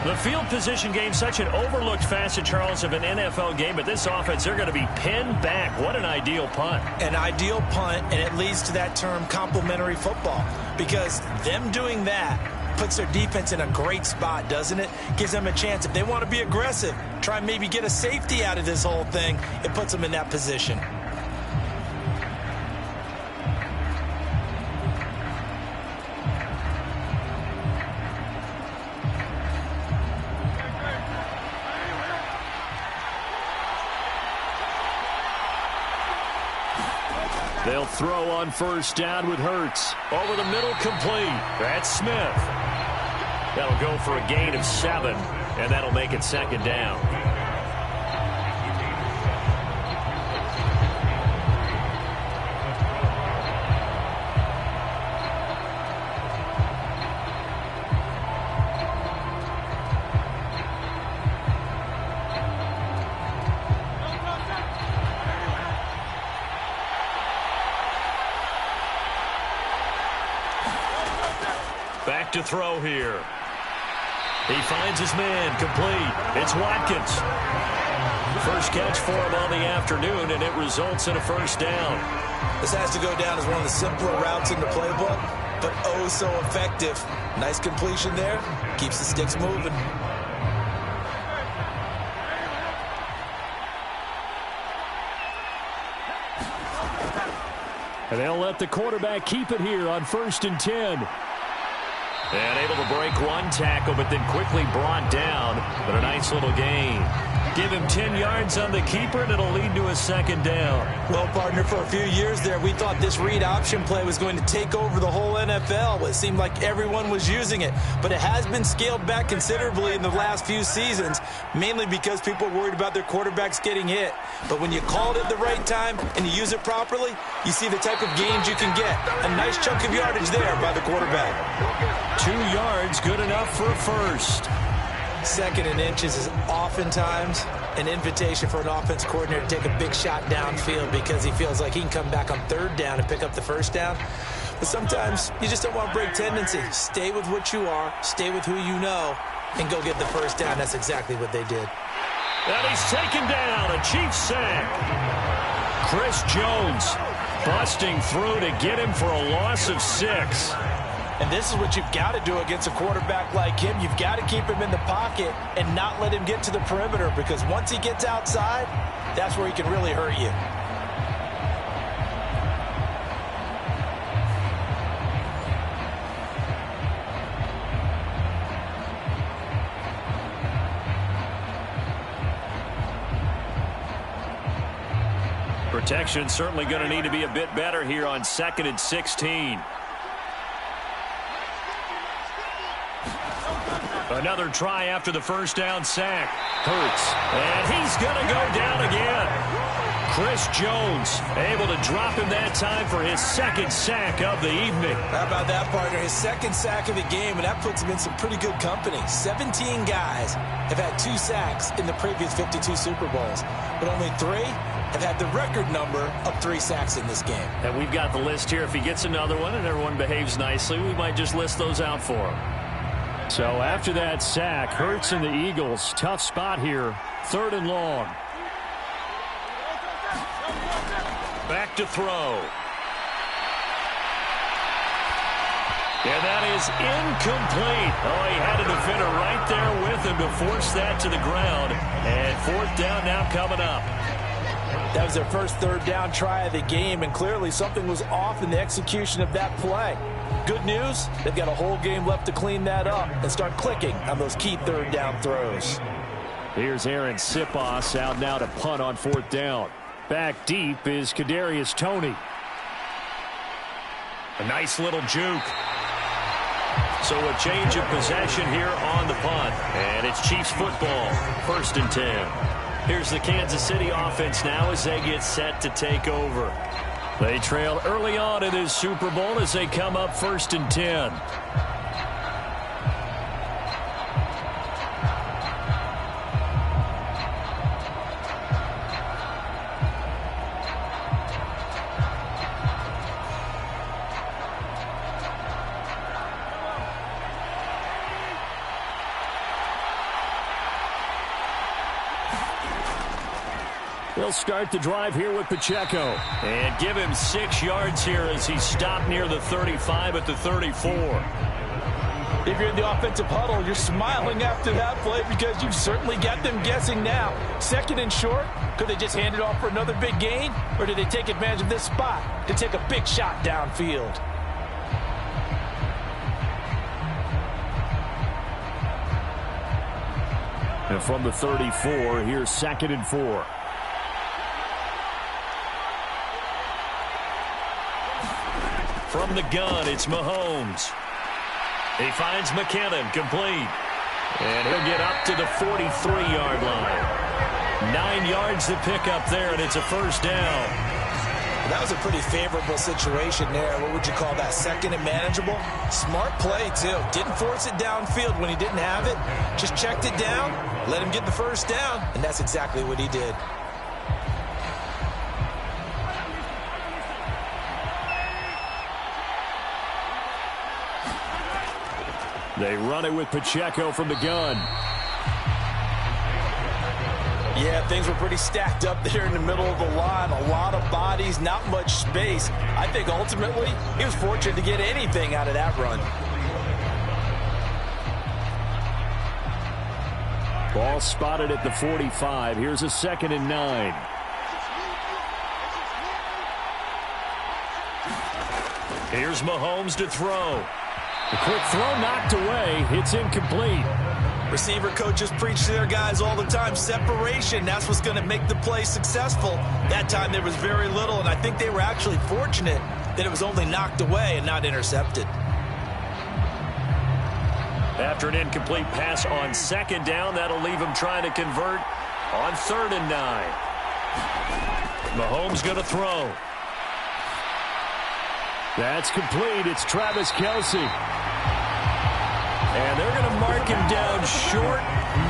The field position game, such an overlooked facet, Charles, of an NFL game. But this offense, they're going to be pinned back. What an ideal punt. An ideal punt, and it leads to that term complementary football. Because them doing that puts their defense in a great spot, doesn't it? Gives them a chance. If they want to be aggressive, try and maybe get a safety out of this whole thing, it puts them in that position. They'll throw on 1st down with Hurts. Over the middle, complete. That's Smith. That'll go for a gain of 7, and that'll make it 2nd down. Back to throw here. He finds his man, complete. It's Watkins. First catch for him on the afternoon, and it results in a first down. This has to go down as one of the simpler routes in the playbook, but oh so effective. Nice completion there. Keeps the sticks moving. And they'll let the quarterback keep it here on 1st and 10. And able to break one tackle, but then quickly brought down. But a nice little gain. Give him 10 yards on the keeper, and it'll lead to a second down. Well, partner, for a few years there, we thought this read option play was going to take over the whole NFL. It seemed like everyone was using it. But it has been scaled back considerably in the last few seasons, mainly because people are worried about their quarterbacks getting hit. But when you call it at the right time and you use it properly, you see the type of gains you can get. A nice chunk of yardage there by the quarterback. 2 yards, good enough for a first. 2nd and inches is oftentimes an invitation for an offense coordinator to take a big shot downfield because he feels like he can come back on 3rd down and pick up the first down. But sometimes you just don't want to break tendency. Stay with what you are, stay with who you know, and go get the first down. That's exactly what they did. And he's taken down, a Chiefs sack. Chris Jones busting through to get him for a loss of 6. And this is what you've got to do against a quarterback like him. You've got to keep him in the pocket and not let him get to the perimeter, because once he gets outside, that's where he can really hurt you. Protection certainly going to need to be a bit better here on 2nd and 16. Another try after the first down sack. Hurts. And he's going to go down again. Chris Jones able to drop him that time for his 2nd sack of the evening. How about that, partner? His 2nd sack of the game, and that puts him in some pretty good company. 17 guys have had 2 sacks in the previous 52 Super Bowls, but only 3 have had the record number of 3 sacks in this game. And we've got the list here. If he gets another one and everyone behaves nicely, we might just list those out for him. So after that sack, Hurts and the Eagles, tough spot here, 3rd and long. Back to throw. And that is incomplete. Oh, he had a defender right there with him to force that to the ground. And 4th down now coming up. That was their first 3rd down try of the game, and clearly something was off in the execution of that play. Good news, they've got a whole game left to clean that up and start clicking on those key 3rd down throws. Here's Aaron Sipos out now to punt on 4th down. Back deep is Kadarius Toney. A nice little juke. So a change of possession here on the punt. And it's Chiefs football, 1st and 10. Here's the Kansas City offense now as they get set to take over. They trail early on in this Super Bowl as they come up 1st and 10. They'll start the drive here with Pacheco. And give him 6 yards here as he stopped near the 35 at the 34. If you're in the offensive huddle, you're smiling after that play because you've certainly got them guessing now. 2nd and short, could they just hand it off for another big gain? Or do they take advantage of this spot to take a big shot downfield? And from the 34, here's 2nd and 4. From the gun, it's Mahomes. He finds McKinnon, complete. And he'll get up to the 43-yard line. 9 yards to pick up there, and it's a first down. That was a pretty favorable situation there. What would you call that? 2nd and manageable? Smart play, too. Didn't force it downfield when he didn't have it. Just checked it down, let him get the first down, and that's exactly what he did. They run it with Pacheco from the gun. Yeah, things were pretty stacked up there in the middle of the line. A lot of bodies, not much space. I think ultimately he was fortunate to get anything out of that run. Ball spotted at the 45. Here's a 2nd and 9. Here's Mahomes to throw. The quick throw knocked away. It's incomplete. Receiver coaches preach to their guys all the time. Separation, that's what's going to make the play successful. That time there was very little, and I think they were actually fortunate that it was only knocked away and not intercepted. After an incomplete pass on 2nd down, that'll leave him trying to convert on 3rd and 9. Mahomes going to throw. That's complete. It's Travis Kelce. And they're going to mark him down short,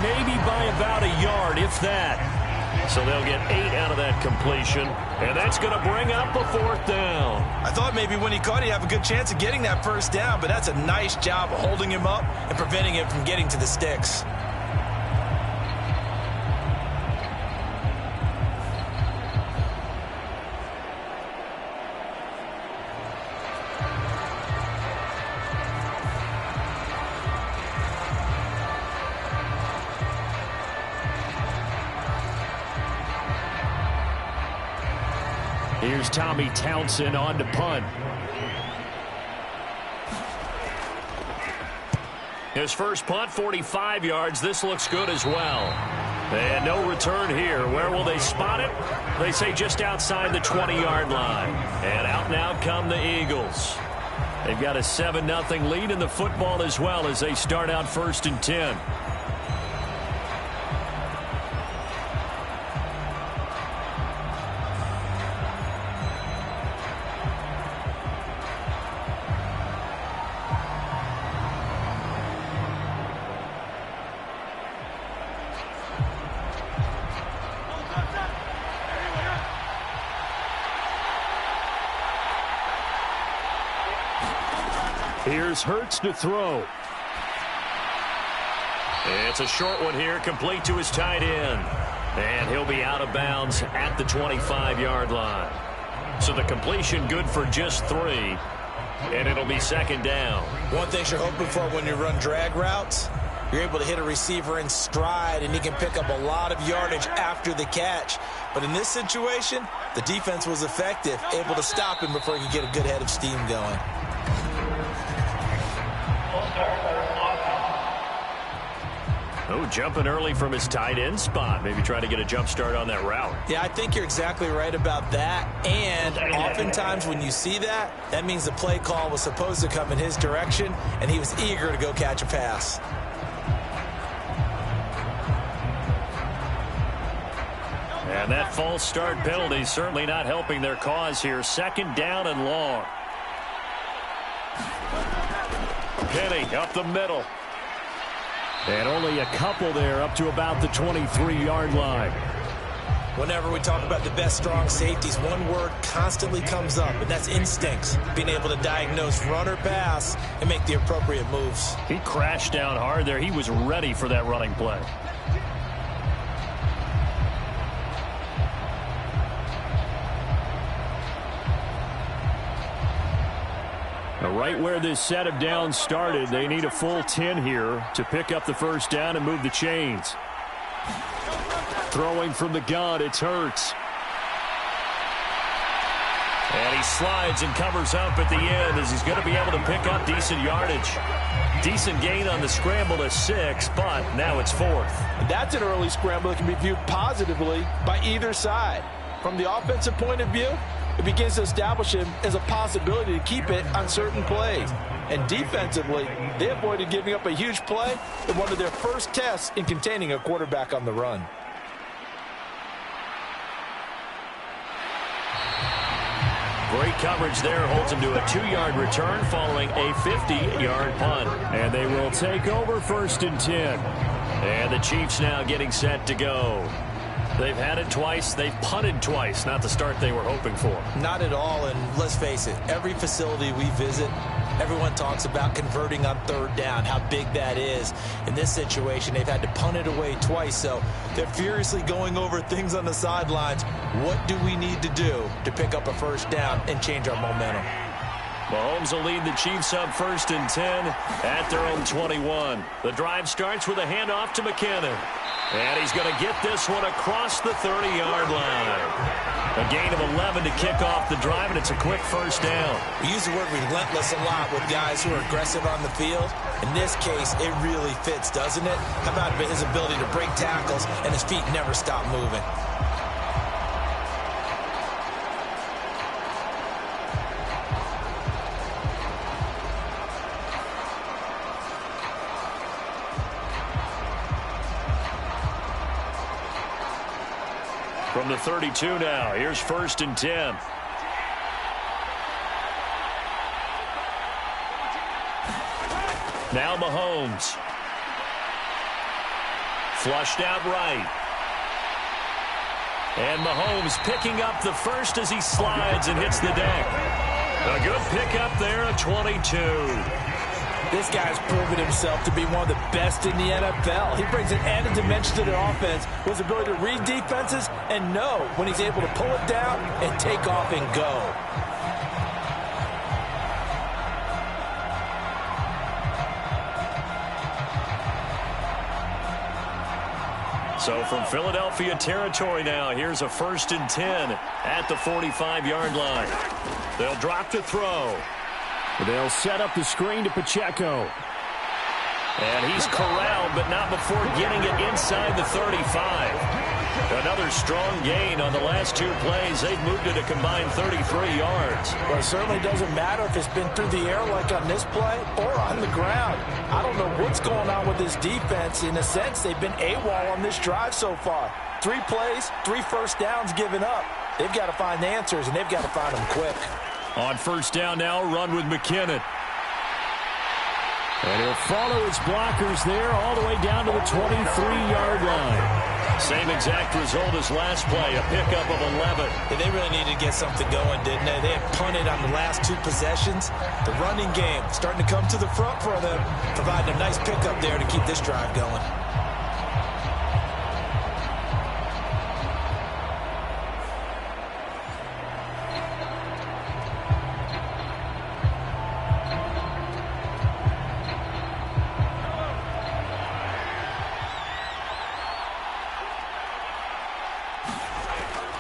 maybe by about a yard, if that. So they'll get 8 out of that completion, and that's going to bring up a 4th down. I thought maybe when he caught it, he'd have a good chance of getting that 1st down, but that's a nice job of holding him up and preventing him from getting to the sticks. Here's Tommy Townsend on to punt. His first punt, 45 yards. This looks good as well. And no return here. Where will they spot it? They say just outside the 20-yard line. And out now come the Eagles. They've got a 7-0 lead in the football as well as they start out 1st and 10. Here's Hurts to throw. It's a short one here, complete to his tight end. And he'll be out of bounds at the 25-yard line. So the completion good for just 3. And it'll be 2nd down. One thing you're hoping for when you run drag routes, you're able to hit a receiver in stride, and he can pick up a lot of yardage after the catch. But in this situation, the defense was effective, able to stop him before he could get a good head of steam going. Oh, jumping early from his tight end spot. Maybe trying to get a jump start on that route. Yeah, I think you're exactly right about that. And oftentimes when you see that, that means the play call was supposed to come in his direction, and he was eager to go catch a pass. And that false start penalty certainly not helping their cause here. 2nd down and long. Penny up the middle. And only a couple there up to about the 23-yard line. Whenever we talk about the best strong safeties, one word constantly comes up, and that's instincts. Being able to diagnose run or pass and make the appropriate moves. He crashed down hard there. He was ready for that running play. Right where this set of downs started, they need a full 10 here to pick up the 1st down and move the chains. Throwing from the gun, it's Hurts. And he slides and covers up at the end as he's going to be able to pick up decent yardage. Decent gain on the scramble to 6, but now it's 4th. That's an early scramble that can be viewed positively by either side. From the offensive point of view, it begins to establish him as a possibility to keep it on certain plays. And defensively, they avoided giving up a huge play in one of their first tests in containing a quarterback on the run. Great coverage there, holds him to a 2-yard return following a 50-yard punt. And they will take over 1st and 10. And the Chiefs now getting set to go. They've had it twice. They've punted twice. Not the start they were hoping for. Not at all, and let's face it, every facility we visit, Everyone talks about converting on third down, how big that is. In this situation, they've had to punt it away twice, so they're furiously going over things on the sidelines. What do we need to do to pick up a first down and change our momentum? Mahomes will lead the Chiefs up 1st and 10 at their own 21. The drive starts with a handoff to McKinnon. And he's going to get this one across the 30-yard line. A gain of 11 to kick off the drive, and it's a quick first down. We use the word relentless a lot with guys who are aggressive on the field. In this case, it really fits, doesn't it? How about his ability to break tackles and his feet never stop moving? From the 32 now, here's 1st and 10. Now Mahomes. Flushed out right. And Mahomes picking up the first as he slides and hits the deck. A good pickup there at 22. This guy's proven himself to be one of the best in the NFL. He brings an added dimension to the offense with his ability to read defenses and know when he's able to pull it down and take off and go. So from Philadelphia territory now, here's a 1st and 10 at the 45-yard line. They'll drop to throw. They'll set up the screen to Pacheco. And he's corralled, but not before getting it inside the 35. Another strong gain on the last 2 plays. They've moved it a combined 33 yards. Well, it certainly doesn't matter if it's been through the air like on this play or on the ground. I don't know what's going on with this defense. In a sense, they've been AWOL on this drive so far. 3 plays, 3 first downs given up. They've got to find answers, and they've got to find them quick. On 1st down now, run with McKinnon. And he'll follow his blockers there all the way down to the 23-yard line. Same exact result as last play, a pickup of 11. Yeah, they really needed to get something going, didn't they? They had punted on the last 2 possessions. The running game starting to come to the front for them, providing a nice pickup there to keep this drive going.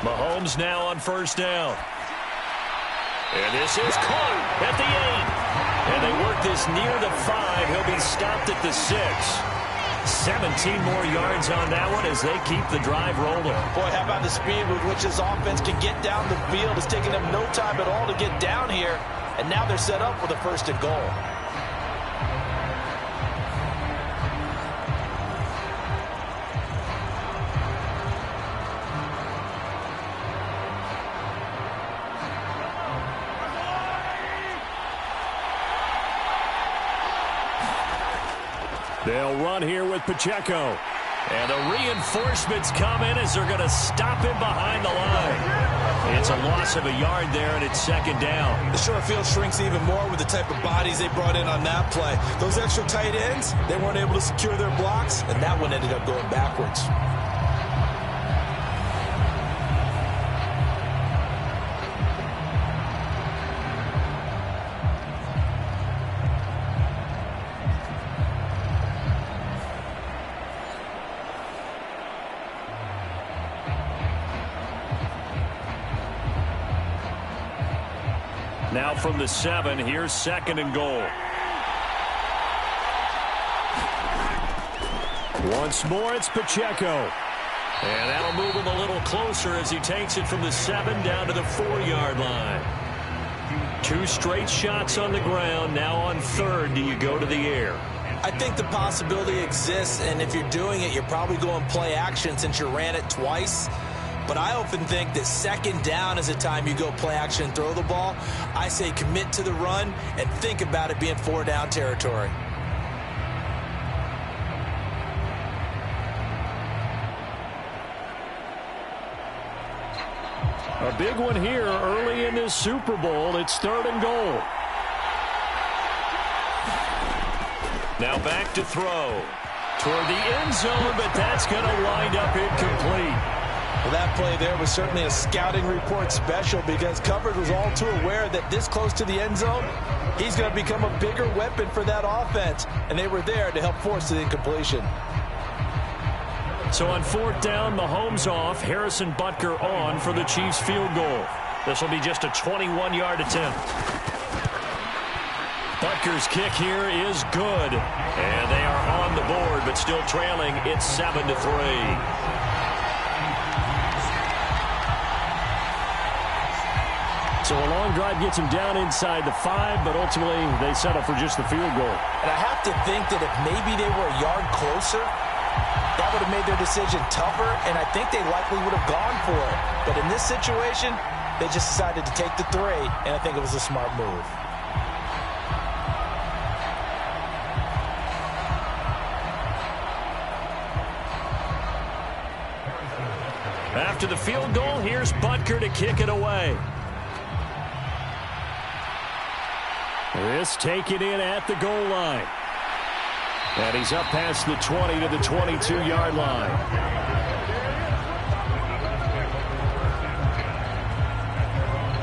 Mahomes now on 1st down. And this is caught at the 8. And they work this near the 5. He'll be stopped at the 6. 17 more yards on that one as they keep the drive rolling. Boy, how about the speed with which this offense can get down the field? It's taking them no time at all to get down here. And now they're set up with a 1st and goal. They'll run here with Pacheco. And the reinforcements come in as they're going to stop him behind the line. It's a loss of a yard there, and it's 2nd down. The short field shrinks even more with the type of bodies they brought in on that play. Those extra tight ends, they weren't able to secure their blocks, and that one ended up going backwards. Now from the 7, here's 2nd and goal. Once more, it's Pacheco. And that'll move him a little closer as he takes it from the 7 down to the 4-yard line. 2 straight shots on the ground. Now on 3rd, do you go to the air? I think the possibility exists, and if you're doing it, you're probably going play action since you ran it twice. But I often think that 2nd down is a time you go play action and throw the ball. I say commit to the run and think about it being 4-down territory. A big one here early in this Super Bowl. It's 3rd and goal. Now back to throw. Toward the end zone, but that's going to wind up incomplete. Well, that play there was certainly a scouting report special because coverage was all too aware that this close to the end zone, he's going to become a bigger weapon for that offense, and they were there to help force the incompletion. So on 4th down, Mahomes off, Harrison Butker on for the Chiefs field goal. This will be just a 21-yard attempt. Butker's kick here is good, and they are on the board, but still trailing. It's 7-3. So a long drive gets him down inside the 5, but ultimately they settle for just the field goal. And I have to think that if maybe they were a yard closer, that would have made their decision tougher, and I think they likely would have gone for it. But in this situation, they just decided to take the 3, and I think it was a smart move. After the field goal, here's Butker to kick it away. This taken in at the goal line. And he's up past the 20 to the 22-yard line.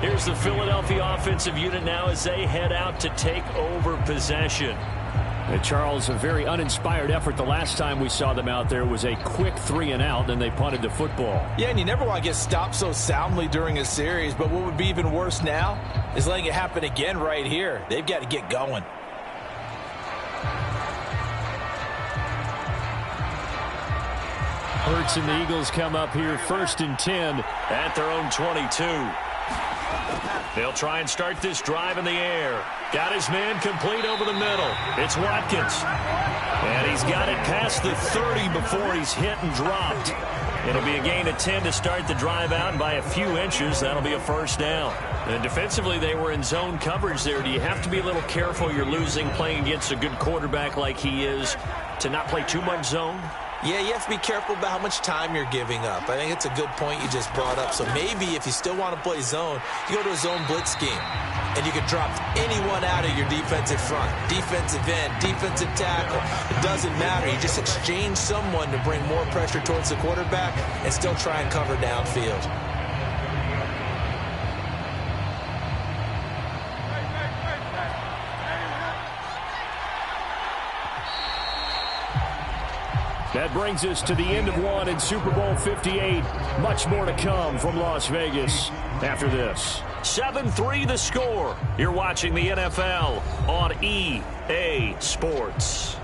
Here's the Philadelphia offensive unit now as they head out to take over possession. And Charles, a very uninspired effort. The last time we saw them out there was a quick 3-and-out, and they punted the football. Yeah, and you never want to get stopped so soundly during a series, but what would be even worse now is letting it happen again right here. They've got to get going. Hurts and the Eagles come up here 1st and 10 at their own 22. They'll try and start this drive in the air. Got his man complete over the middle. It's Watkins. And he's got it past the 30 before he's hit and dropped. It'll be a gain of 10 to start the drive out, and by a few inches, that'll be a 1st down. And defensively, they were in zone coverage there. Do you have to be a little careful? You're losing playing against a good quarterback like he is to not play too much zone? Yeah, you have to be careful about how much time you're giving up. I think it's a good point you just brought up. So maybe if you still want to play zone, you go to a zone blitz scheme. And you can drop anyone out of your defensive front. Defensive end, defensive tackle. It doesn't matter. You just exchange someone to bring more pressure towards the quarterback and still try and cover downfield. That brings us to the end of one in Super Bowl 58. Much more to come from Las Vegas after this. 7-3 the score. You're watching the NFL on EA Sports.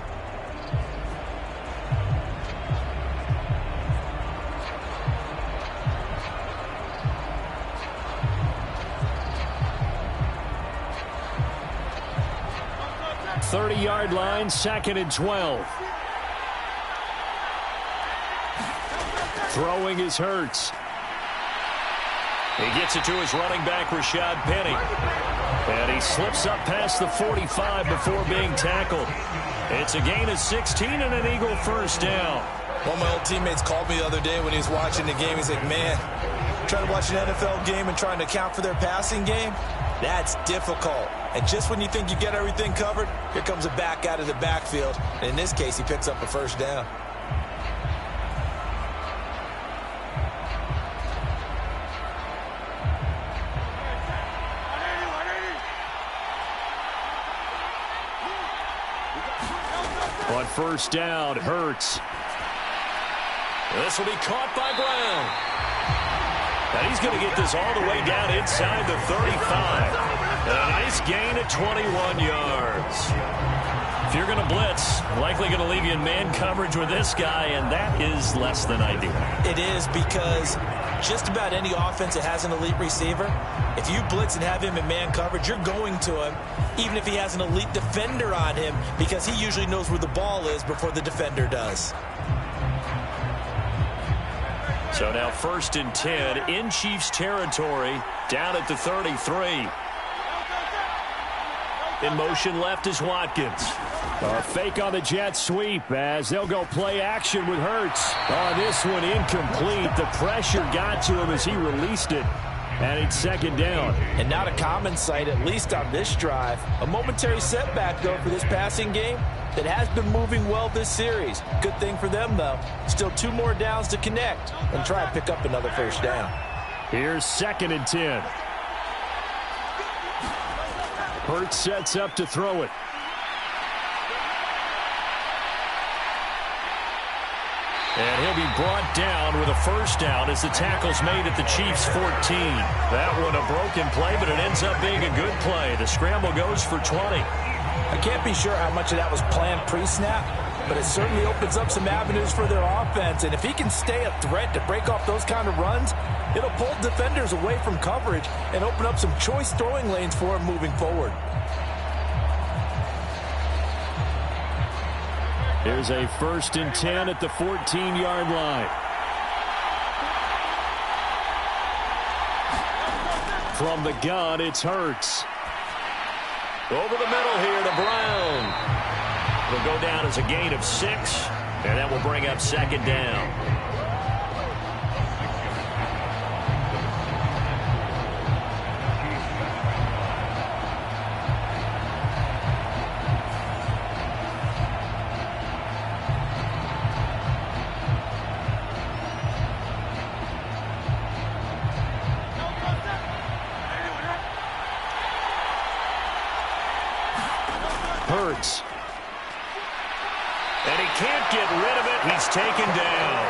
.30-yard line, 2nd and 12. Throwing is Hurts. He gets it to his running back, Rashad Penny. And he slips up past the 45 before being tackled. It's a gain of 16 and an Eagle 1st down. One of my old teammates called me the other day when he was watching the game. He's like, man, trying to watch an NFL game and trying to account for their passing game, that's difficult. And just when you think you get everything covered, here comes a back out of the backfield. And in this case, he picks up a 1st down. On 1st down, Hurts. This will be caught by Brown. And he's going to get this all the way down inside the 35. A nice gain of 21 yards. If you're going to blitz, likely going to leave you in man coverage with this guy, and that is less than ideal. It is, because just about any offense that has an elite receiver, if you blitz and have him in man coverage, you're going to him, even if he has an elite defender on him, because he usually knows where the ball is before the defender does. So now 1st and 10 in Chiefs territory, down at the 33. In motion left is Watkins. A fake on the jet sweep as they'll go play action with Hurts. Oh, this one incomplete. The pressure got to him as he released it. And it's second down. And not a common sight, at least on this drive. A momentary setback, though, for this passing game that has been moving well this series. Good thing for them, though. Still 2 more downs to connect and try and pick up another first down. Here's 2nd and 10. Hurts sets up to throw it. And he'll be brought down with a first down as the tackle's made at the Chiefs' 14. That one a broken play, but it ends up being a good play. The scramble goes for 20. I can't be sure how much of that was planned pre-snap, but it certainly opens up some avenues for their offense. And if he can stay a threat to break off those kind of runs, it'll pull defenders away from coverage and open up some choice throwing lanes for him moving forward. Here's a 1st and 10 at the 14-yard line. From the gun, it's Hurts. Over the middle here to Brown. It'll go down as a gain of 6, and that will bring up 2nd down. Hurts. And he can't get rid of it. He's taken down.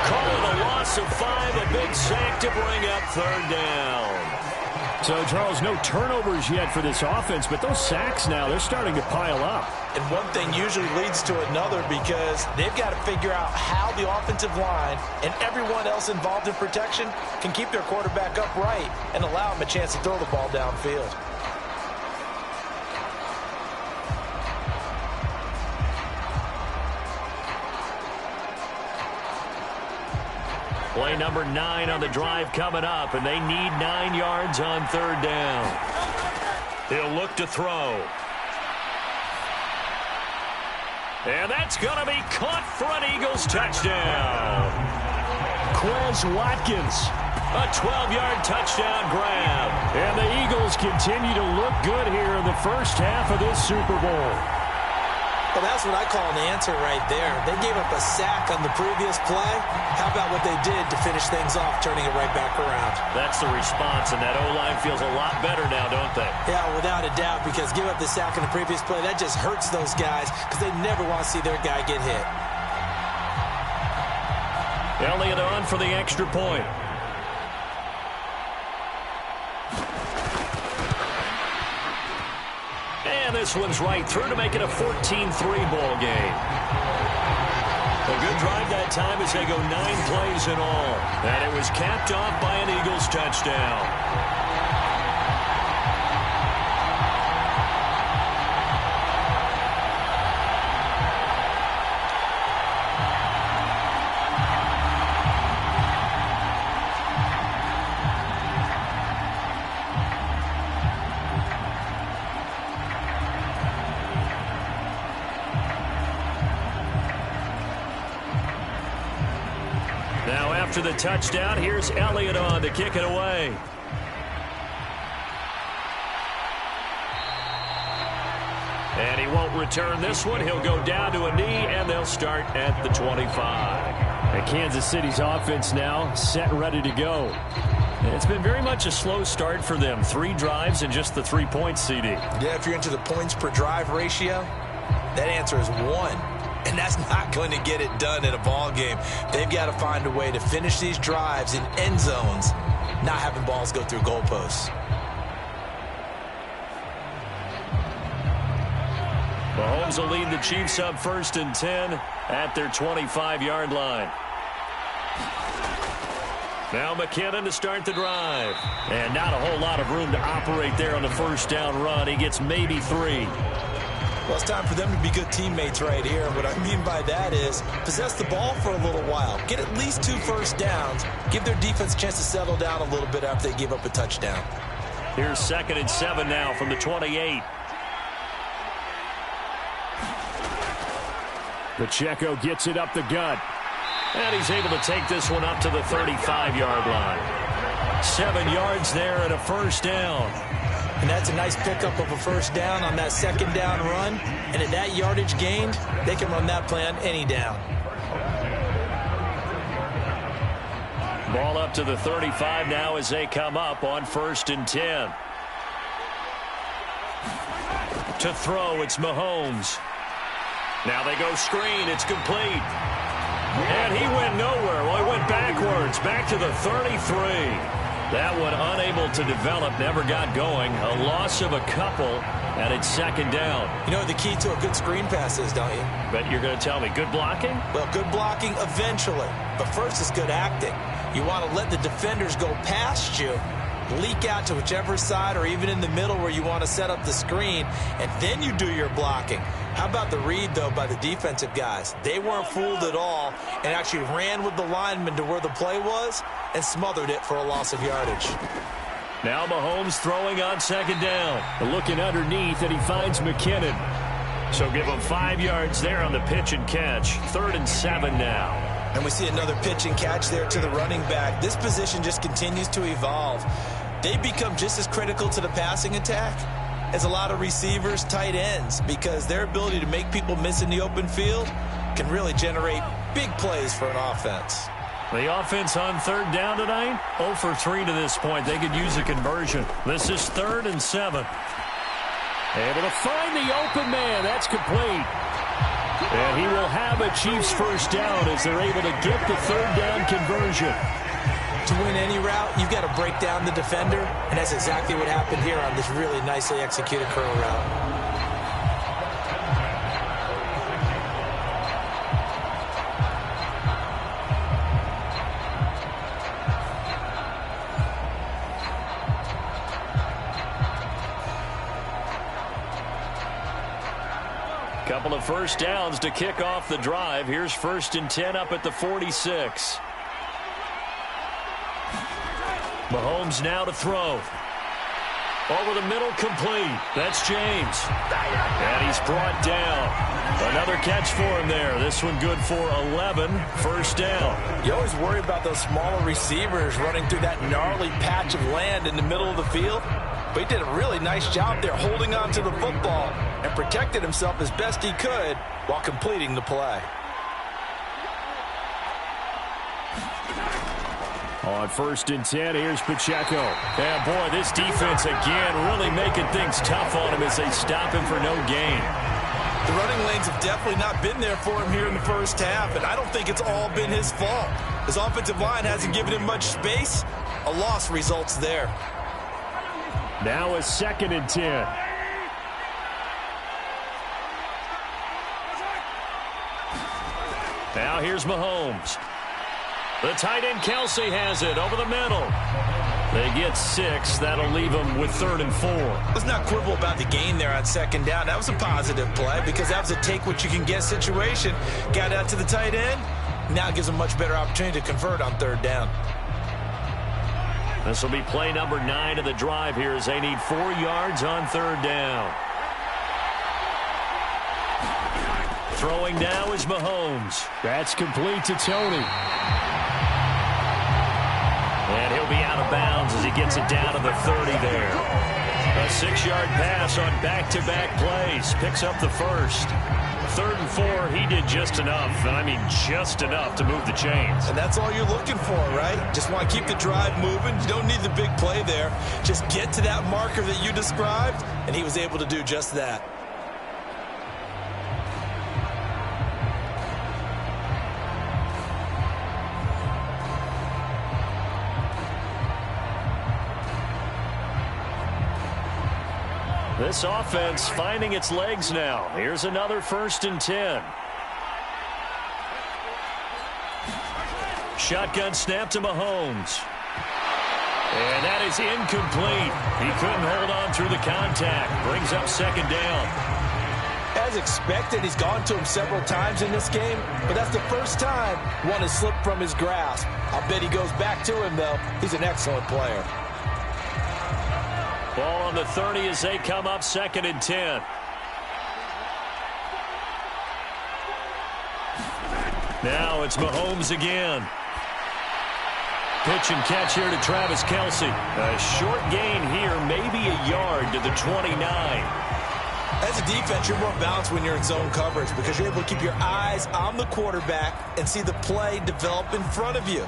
Call it a loss of 5, a big sack to bring up 3rd down. So, Charles, no turnovers yet for this offense, but those sacks now, they're starting to pile up. And one thing usually leads to another because they've got to figure out how the offensive line and everyone else involved in protection can keep their quarterback upright and allow him a chance to throw the ball downfield. Play number 9 on the drive coming up, and they need 9 yards on 3rd down. He'll look to throw. And that's going to be caught for an Eagles touchdown. Quez Watkins. A 12-yard touchdown grab. And the Eagles continue to look good here in the first half of this Super Bowl. Well, that's what I call an answer right there. They gave up a sack on the previous play. How about what they did to finish things off, turning it right back around? That's the response, and that O-line feels a lot better now, don't they? Yeah, without a doubt, because give up the sack on the previous play, that just hurts those guys because they never want to see their guy get hit. Elliott on for the extra point. And this one's right through to make it a 14-3 ball game. A good drive that time as they go 9 plays in all. And it was capped off by an Eagles touchdown. Now after the touchdown, here's Elliott on to kick it away. And he won't return this one. He'll go down to a knee, and they'll start at the 25. And Kansas City's offense now set and ready to go. It's been very much a slow start for them. 3 drives and just the 3 points, CD. Yeah, if you're into the points per drive ratio, that answer is 1. And that's not going to get it done in a ball game. They've got to find a way to finish these drives in end zones, not having balls go through goalposts. Mahomes will lead the Chiefs up 1st and 10 at their 25-yard line. Now McKinnon to start the drive. And not a whole lot of room to operate there on the first down run. He gets maybe 3. Well, it's time for them to be good teammates right here. And what I mean by that is possess the ball for a little while. Get at least 2 first downs. Give their defense a chance to settle down a little bit after they give up a touchdown. Here's 2nd and 7 now from the 28. Pacheco gets it up the gut. And he's able to take this one up to the 35-yard line. 7 yards there and a first down. And that's a nice pickup of a first down on that second down run. And at that yardage gained, they can run that play on any down. Ball up to the 35 now as they come up on 1st and 10. To throw, it's Mahomes. Now they go screen. It's complete. And he went nowhere. Well, he went backwards, back to the 33. That one unable to develop, never got going. A loss of a couple, and it's 2nd down. You know the key to a good screen pass is, don't you? But you're going to tell me, good blocking? Well, good blocking eventually. But first is good acting. You want to let the defenders go past you, leak out to whichever side or even in the middle where you want to set up the screen, and then you do your blocking. How about the read, though, by the defensive guys? They weren't fooled at all and actually ran with the lineman to where the play was and smothered it for a loss of yardage. Now Mahomes throwing on 2nd down. Looking underneath, and he finds McKinnon. So give him 5 yards there on the pitch and catch. 3rd and 7 now. And we see another pitch and catch there to the running back. This position just continues to evolve. They become just as critical to the passing attack as a lot of receivers, tight ends, because their ability to make people miss in the open field can really generate big plays for an offense. The offense on 3rd down tonight, 0 for 3 to this point. They could use a conversion. This is 3rd and 7. Able to find the open man. That's complete. And he will have a Chiefs first down as they're able to get the 3rd down conversion. To win any route, you've got to break down the defender, and that's exactly what happened here on this really nicely executed curl route. Couple of first downs to kick off the drive. Here's 1st and 10 up at the 46. Mahomes now to throw. Over the middle, complete. That's James. And he's brought down. Another catch for him there. This one good for 11. First down. You always worry about those smaller receivers running through that gnarly patch of land in the middle of the field. But he did a really nice job there holding on to the football and protected himself as best he could while completing the play. On 1st and 10, here's Pacheco. And boy, this defense again really making things tough on him as they stop him for no gain. The running lanes have definitely not been there for him here in the first half, and I don't think it's all been his fault. His offensive line hasn't given him much space. A loss results there. Now a 2nd and 10. Now here's Mahomes. The tight end Kelsey has it over the middle. They get 6. That'll leave them with 3rd and 4. Let's not quibble about the gain there on 2nd down. That was a positive play because that was a take-what-you-can-get situation. Got out to the tight end. Now it gives them a much better opportunity to convert on 3rd down. This will be play number 9 of the drive here as they need 4 yards on 3rd down. Throwing now is Mahomes. That's complete to Tony. And he'll be out of bounds as he gets it down to the 30 there. A 6-yard pass on back-to-back plays. Picks up the first. 3rd and 4, he did just enough, and I mean just enough to move the chains. And that's all you're looking for, right? Just want to keep the drive moving. You don't need the big play there. Just get to that marker that you described, and he was able to do just that. This offense finding its legs now. Here's another 1st and 10. Shotgun snap to Mahomes. And that is incomplete. He couldn't hold on through the contact. Brings up 2nd down. As expected, he's gone to him several times in this game, but that's the first time one has slipped from his grasp. I'll bet he goes back to him, though. He's an excellent player. Ball on the 30 as they come up 2nd and 10. Now it's Mahomes again. Pitch and catch here to Travis Kelce. A short gain here, maybe a yard to the 29. As a defense, you're more balanced when you're in zone coverage because you're able to keep your eyes on the quarterback and see the play develop in front of you.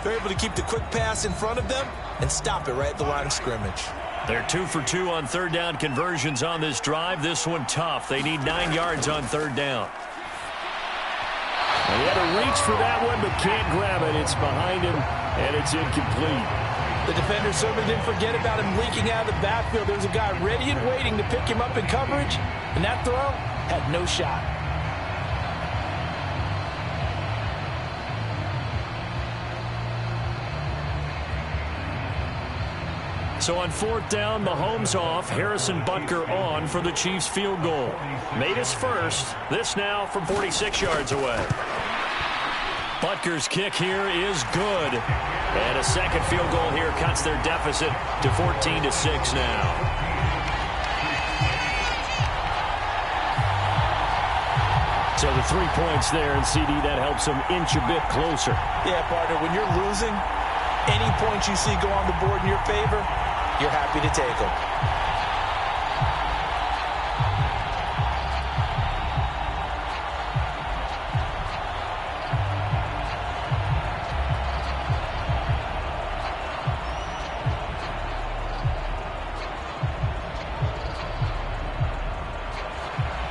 They're able to keep the quick pass in front of them and stop it right at the line of scrimmage. They're 2 for 2 on third down conversions on this drive. This one tough. They need 9 yards on third down. He had to reach for that one, but can't grab it. It's behind him, and it's incomplete. The defender certainly didn't forget about him leaking out of the backfield. There was a guy ready and waiting to pick him up in coverage, and that throw had no shot. So on fourth down, Mahomes off, Harrison Butker on for the Chiefs field goal. Made his first, this now from 46 yards away. Butker's kick here is good. And a second field goal here cuts their deficit to 14-6 now. So the 3 points there, and CD, that helps them inch a bit closer. Yeah, partner, when you're losing, any points you see go on the board in your favor, you're happy to take them.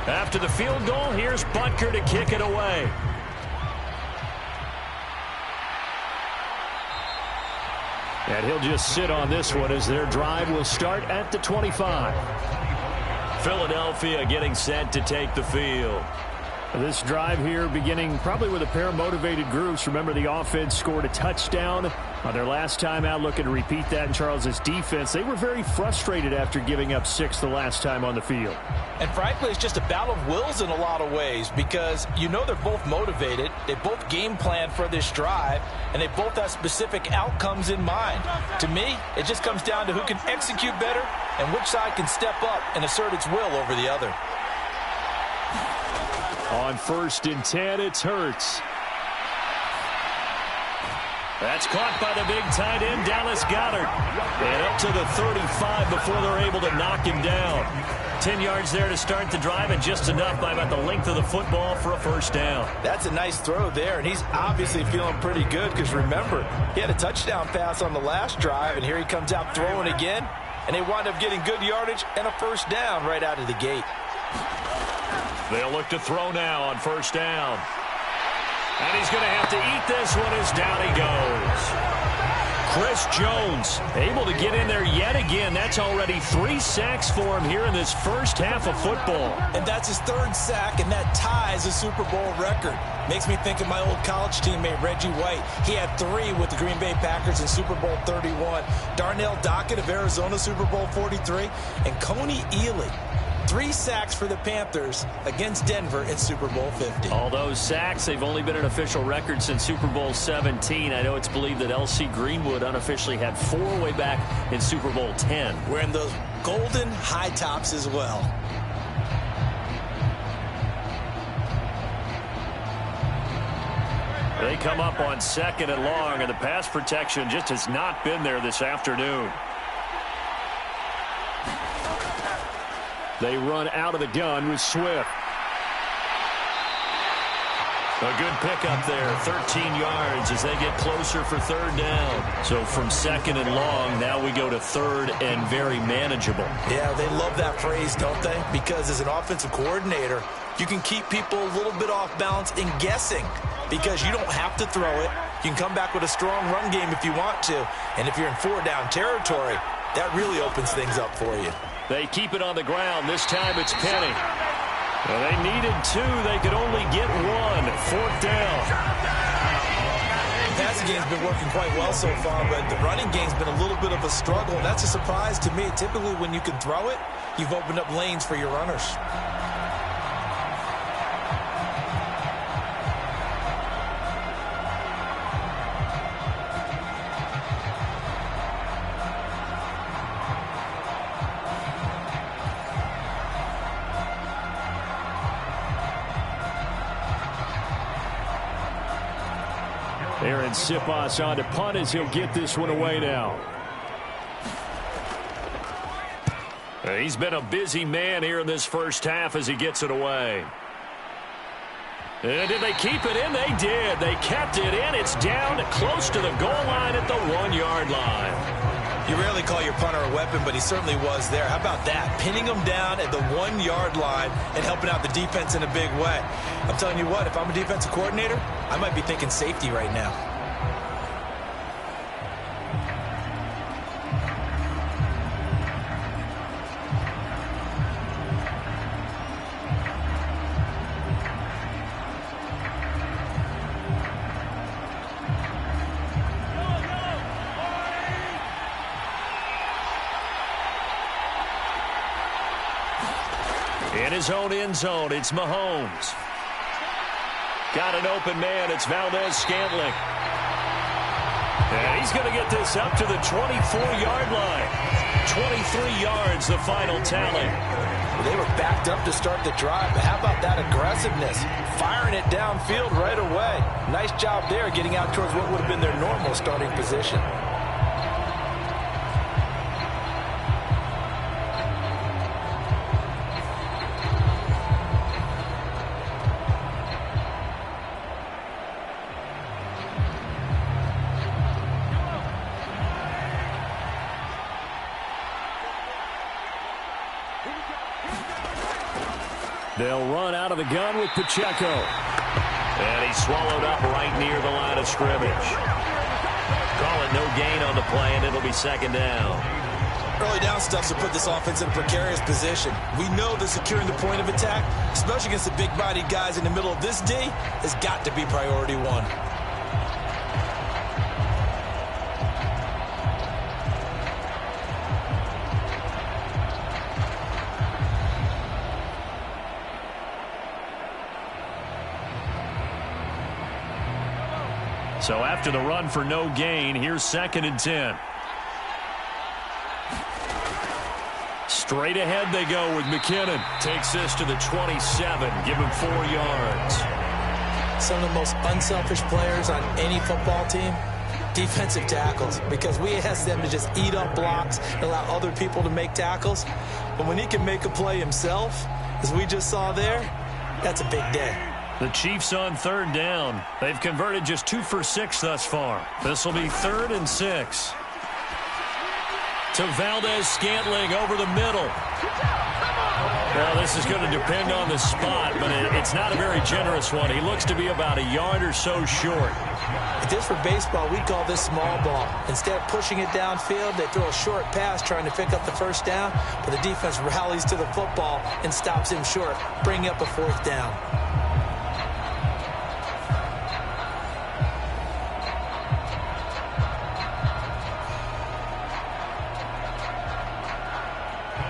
After the field goal, here's Butker to kick it away. And he'll just sit on this one as their drive will start at the 25. Philadelphia getting set to take the field. This drive here beginning probably with a pair of motivated groups. Remember, the offense scored a touchdown on their last time out, looking to repeat that in Charles' defense. They were very frustrated after giving up 6 the last time on the field. And frankly, it's just a battle of wills in a lot of ways because you know they're both motivated. They both game plan for this drive, and they both have specific outcomes in mind. To me, it just comes down to who can execute better and which side can step up and assert its will over the other. On 1st and 10, it's Hurts. That's caught by the big tight end, Dallas Goedert. And up to the 35 before they're able to knock him down. 10 yards there to start the drive, and just enough by about the length of the football for a first down. That's a nice throw there, and he's obviously feeling pretty good because, remember, he had a touchdown pass on the last drive, and here he comes out throwing again, and they wind up getting good yardage and a first down right out of the gate. They'll look to throw now on first down. And he's going to have to eat this one as down he goes. Chris Jones able to get in there yet again. That's already 3 sacks for him here in this first half of football. And that's his 3rd sack, and that ties a Super Bowl record. Makes me think of my old college teammate, Reggie White. He had 3 with the Green Bay Packers in Super Bowl 31. Darnell Dockett of Arizona, Super Bowl 43. And Coney Ely, 3 sacks for the Panthers against Denver in Super Bowl 50. All those sacks, they've only been an official record since Super Bowl 17. I know it's believed that L.C. Greenwood unofficially had 4 way back in Super Bowl 10. Wearing those golden high tops as well. They come up on 2nd and long, and the pass protection just has not been there this afternoon. They run out of the gun with Swift. A good pickup there, 13 yards as they get closer for 3rd down. So from 2nd and long, now we go to 3rd and very manageable. Yeah, they love that phrase, don't they? Because as an offensive coordinator, you can keep people a little bit off balance in guessing because you don't have to throw it. You can come back with a strong run game if you want to. And if you're in 4-down territory, that really opens things up for you. They keep it on the ground. This time it's Penny. Well, they needed 2. They could only get 1. 4th down. The passing game's been working quite well so far, but the running game's been a little bit of a struggle, and that's a surprise to me. Typically, when you can throw it, you've opened up lanes for your runners. Aaron And Sipas on to punt as he'll get this one away now. He's been a busy man here in this first half as he gets it away. And did they keep it in? They did. They kept it in. It's down close to the goal line at the 1-yard line. You rarely call your punter a weapon, but he certainly was there. How about that? Pinning him down at the 1-yard line and helping out the defense in a big way. I'm telling you what, if I'm a defensive coordinator, I might be thinking safety right now. In his own end zone, it's Mahomes. Got an open man. It's Valdez-Scantling. And he's going to get this up to the 24-yard line. 23 yards, the final tally. They were backed up to start the drive, but how about that aggressiveness? Firing it downfield right away. Nice job there getting out towards what would have been their normal starting position. They'll run out of the gun with Pacheco. And he's swallowed up right near the line of scrimmage. Call it no gain on the play, and it'll be second down. Early down stuff to put this offense in a precarious position. We know that securing the point of attack, especially against the big-bodied guys in the middle of this D, has got to be priority one. So after the run for no gain, here's 2nd and 10. Straight ahead they go with McKinnon. Takes this to the 27. Give him 4 yards. Some of the most unselfish players on any football team, defensive tackles, because we ask them to just eat up blocks and allow other people to make tackles. But when he can make a play himself, as we just saw there, that's a big day. The Chiefs on 3rd down. They've converted just 2 for 6 thus far. This will be 3rd and 6. To Valdez-Scantling over the middle. Well, this is going to depend on the spot, but it's not a very generous one. He looks to be about a yard or so short. If this were baseball, we'd call this small ball. Instead of pushing it downfield, they throw a short pass trying to pick up the first down, but the defense rallies to the football and stops him short, bringing up a 4th down.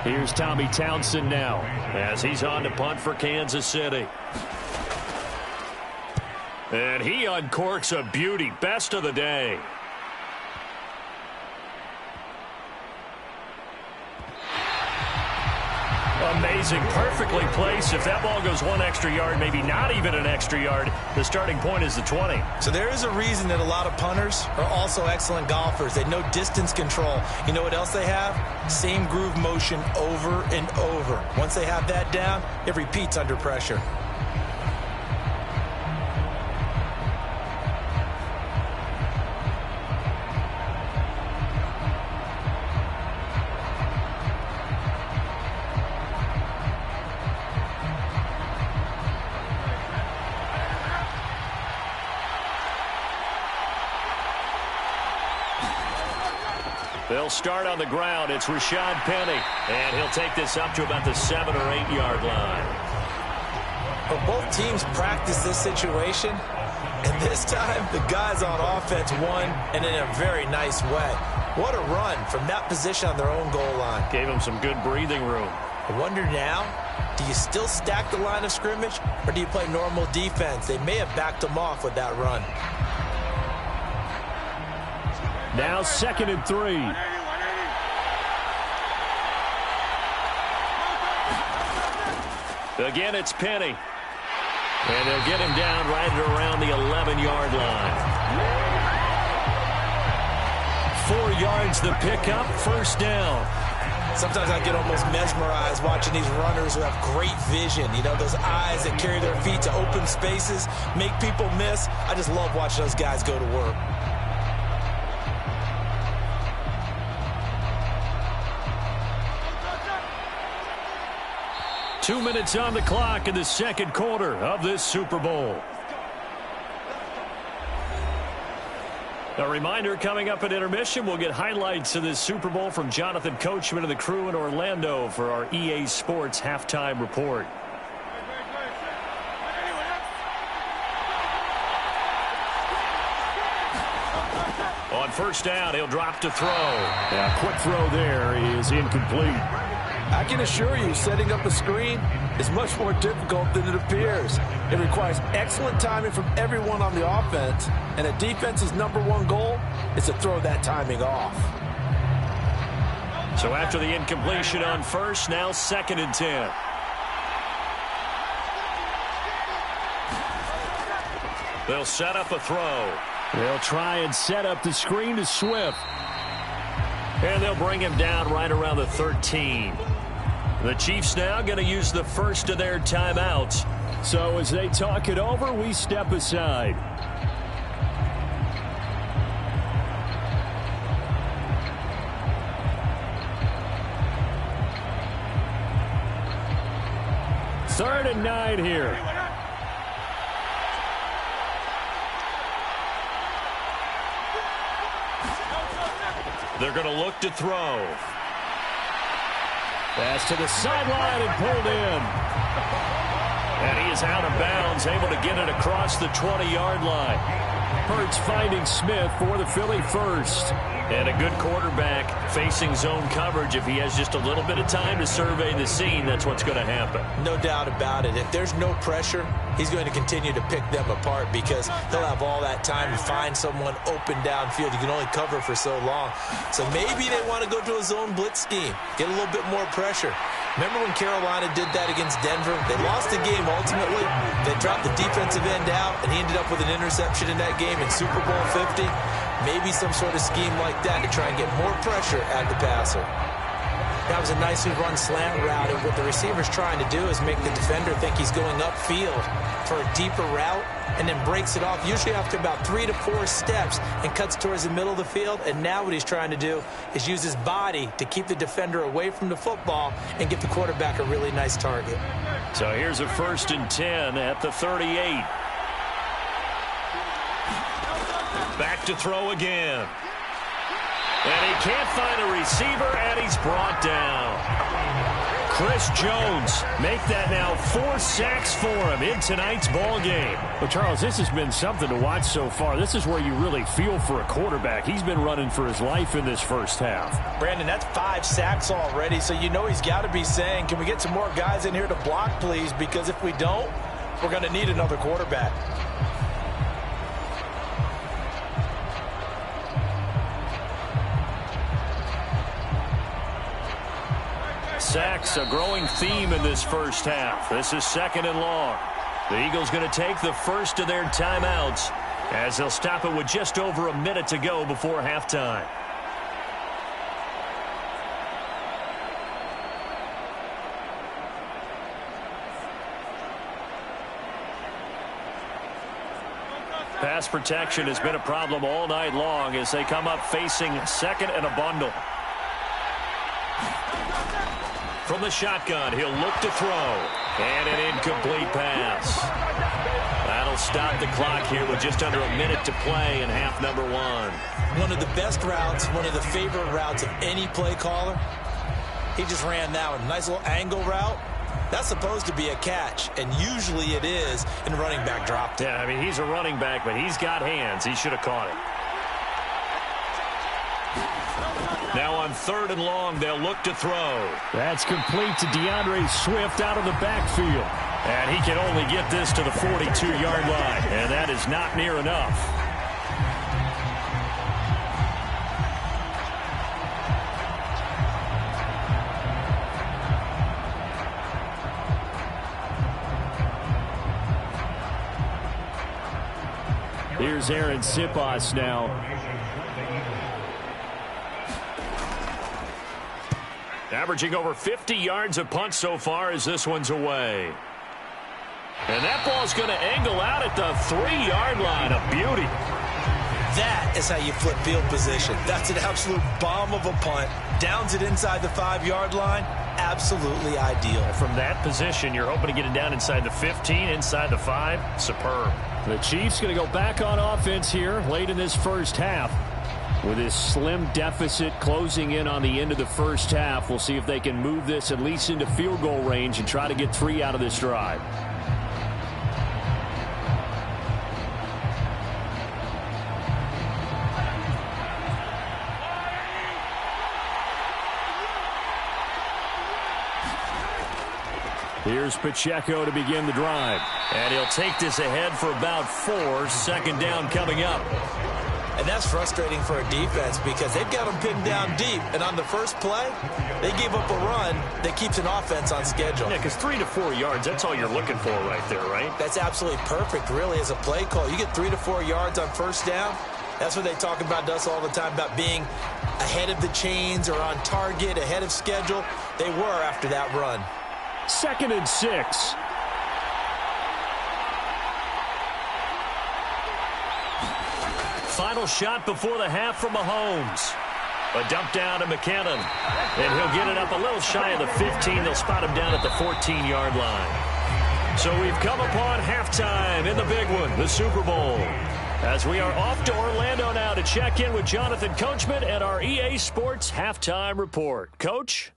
Here's Tommy Townsend now as he's on to punt for Kansas City. And he uncorks a beauty. Best of the day. Amazing. Perfectly placed. If that ball goes 1 extra yard, maybe not even an extra yard, the starting point is the 20. So there is a reason that a lot of punters are also excellent golfers. They know distance control. You know what else they have? Same groove motion over and over. Once they have that down, it repeats under pressure. They'll start on the ground. It's Rashad Penny. And he'll take this up to about the 7 or 8 yard line. Well, both teams practice this situation. And this time, the guys on offense won, and in a very nice way. What a run from that position on their own goal line. Gave them some good breathing room. I wonder now, do you still stack the line of scrimmage, or do you play normal defense? They may have backed them off with that run. Now 2nd and 3. Again, it's Penny. And they'll get him down right around the 11-yard line. 4 yards the pickup, first down. Sometimes I get almost mesmerized watching these runners who have great vision. You know, those eyes that carry their feet to open spaces, make people miss. I just love watching those guys go to work. Two minutes on the clock in the second quarter of this Super Bowl. A reminder, coming up at intermission, we'll get highlights of this Super Bowl from Jonathan Coachman and the crew in Orlando for our EA Sports halftime report. On first down, he'll drop to throw. Yeah, quick throw there is incomplete. I can assure you, setting up a screen is much more difficult than it appears. It requires excellent timing from everyone on the offense, and a defense's #1 goal is to throw that timing off. So after the incompletion on first, now 2nd and 10. They'll set up a throw. They'll try and set up the screen to Swift. And they'll bring him down right around the 13. The Chiefs now going to use the first of their timeouts. So as they talk it over, we step aside. Third and 9 here. They're going to look to throw. Pass to the sideline and pulled in. And he is out of bounds, able to get it across the 20-yard line. Hurts finding Smith for the Philly first. And a good quarterback facing zone coverage. If he has just a little bit of time to survey the scene, that's what's going to happen. No doubt about it. If there's no pressure, he's going to continue to pick them apart because he'll have all that time to find someone open downfield. You can only cover for so long. So maybe they want to go to a zone blitz scheme, get a little bit more pressure. Remember when Carolina did that against Denver? They lost the game ultimately. They dropped the defensive end out, and he ended up with an interception in that game in Super Bowl 50. Maybe some sort of scheme like that to try and get more pressure at the passer. That was a nicely run slant route, and what the receiver's trying to do is make the defender think he's going upfield for a deeper route and then breaks it off, usually after about 3 to 4 steps, and cuts towards the middle of the field. And now what he's trying to do is use his body to keep the defender away from the football and give the quarterback a really nice target. So here's a 1st and 10 at the 38. Back to throw again. And he can't find a receiver, and he's brought down. Chris Jones make that now 4 sacks for him in tonight's ball game. Well, Charles, this has been something to watch so far. This is where you really feel for a quarterback. He's been running for his life in this first half. Brandon, that's 5 sacks already, so you know he's got to be saying, can we get some more guys in here to block, please? Because if we don't, we're going to need another quarterback. Sacks, a growing theme in this first half. This is 2nd and long. The Eagles going to take the first of their timeouts as they'll stop it with just over a minute to go before halftime. Pass protection has been a problem all night long as they come up facing 2nd and a bundle. From the shotgun, he'll look to throw. And an incomplete pass. That'll stop the clock here with just under a minute to play in half number 1. One of the best routes, one of the favorite routes of any play caller. He just ran that one. Nice little angle route. That's supposed to be a catch, and usually it is, and running back dropped it. Yeah, I mean, he's a running back, but he's got hands. He should have caught it. Now on 3rd and long, they'll look to throw. That's complete to DeAndre Swift out of the backfield. And he can only get this to the 42-yard line, and that is not near enough. Here's Aaron Siposs now. averaging over 50 yards a punt so far as this one's away. And that ball's going to angle out at the 3-yard line. A beauty. That is how you flip field position. That's an absolute bomb of a punt. Downs it inside the 5-yard line. Absolutely ideal. From that position, you're hoping to get it down inside the 15, inside the 5. Superb. The Chiefs going to go back on offense here late in this first half. With this slim deficit closing in on the end of the first half, we'll see if they can move this at least into field goal range and try to get 3 out of this drive. Here's Pacheco to begin the drive. And he'll take this ahead for about 4. Second down coming up. And that's frustrating for a defense because they've got them pinned down deep. And on the first play, they gave up a run that keeps an offense on schedule. Yeah, because 3 to 4 yards, that's all you're looking for right there, right? That's absolutely perfect, really, as a play call. You get 3 to 4 yards on first down. That's what they talk about to us all the time, about being ahead of the chains or on target, ahead of schedule. They were after that run. 2nd and 6. Final shot before the half from Mahomes. A dump down to McKinnon. And he'll get it up a little shy of the 15. They'll spot him down at the 14-yard line. So we've come upon halftime in the big one, the Super Bowl. As we are off to Orlando now to check in with Jonathan Coachman and our EA Sports Halftime Report. Coach?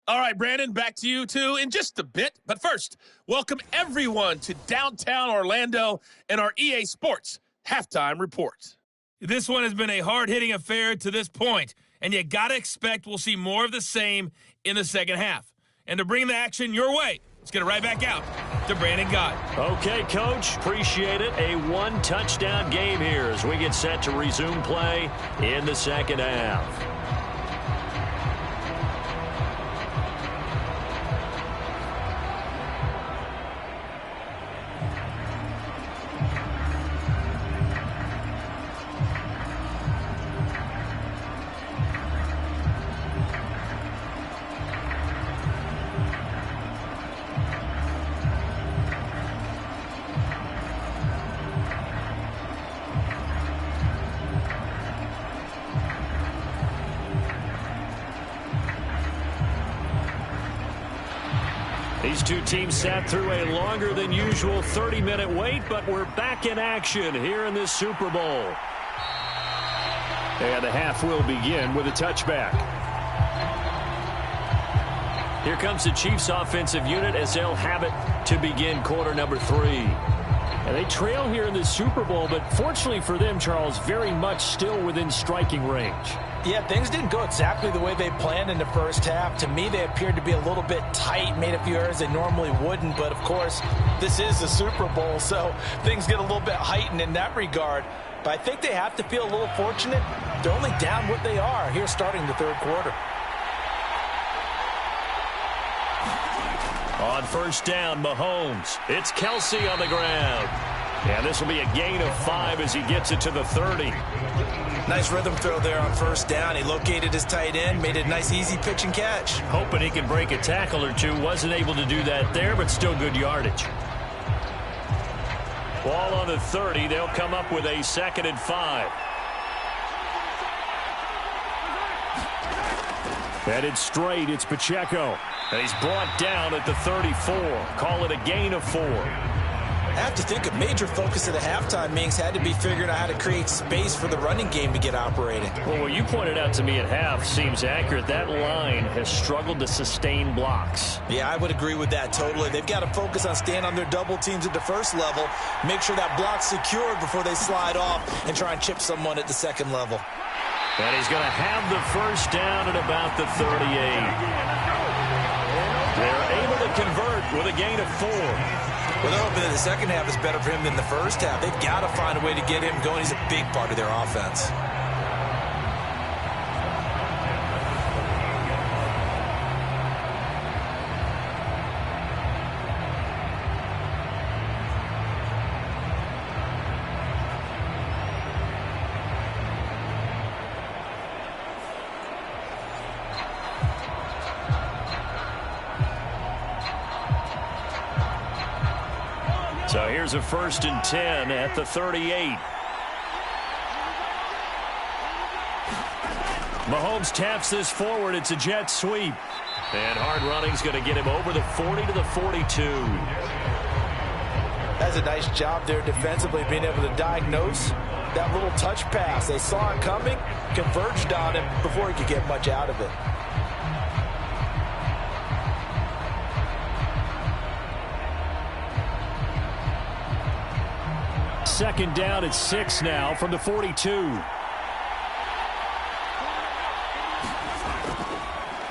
All right, Brandon, back to you, too, in just a bit. But first, welcome everyone to downtown Orlando and our EA Sports Halftime Report. This one has been a hard-hitting affair to this point, and you got to expect we'll see more of the same in the second half. And to bring the action your way, let's get it right back out to Brandon Gott. Okay, Coach, appreciate it. A 1-touchdown game here as we get set to resume play in the second half. These two teams sat through a longer than usual 30-minute wait, but we're back in action here in this Super Bowl. And the half will begin with a touchback. Here comes the Chiefs offensive unit as they'll have it to begin quarter number 3. And they trail here in the Super Bowl, but fortunately for them, Charles, very much still within striking range. Yeah, things didn't go exactly the way they planned in the first half. To me, they appeared to be a little bit tight, made a few errors they normally wouldn't. But, of course, this is the Super Bowl, so things get a little bit heightened in that regard. But I think they have to feel a little fortunate. They're only down what they are here starting the third quarter. On first down, Mahomes. It's Kelsey on the ground. And this will be a gain of 5 as he gets it to the 30. Nice rhythm throw there on first down. He located his tight end, made a nice easy pitch and catch. Hoping he can break a tackle or two. Wasn't able to do that there, but still good yardage. Ball on the 30. They'll come up with a 2nd and 5. Headed straight, it's Pacheco. And he's brought down at the 34. Call it a gain of 4. I have to think a major focus of the halftime meetings had to be figuring out how to create space for the running game to get operating. Well, what you pointed out to me at half seems accurate. That line has struggled to sustain blocks. Yeah, I would agree with that totally. They've got to focus on staying on their double teams at the first level, make sure that block's secured before they slide off and try and chip someone at the second level. And he's going to have the first down at about the 38. They're able to convert with a gain of 4. Well, they're hoping that the second half is better for him than the first half. They've got to find a way to get him going. He's a big part of their offense. So here's a 1st and 10 at the 38. Mahomes taps this forward. It's a jet sweep. And hard running's going to get him over the 40 to the 42. That's a nice job there defensively, being able to diagnose that little touch pass. They saw it coming, converged on him before he could get much out of it. Second down at 6 now from the 42.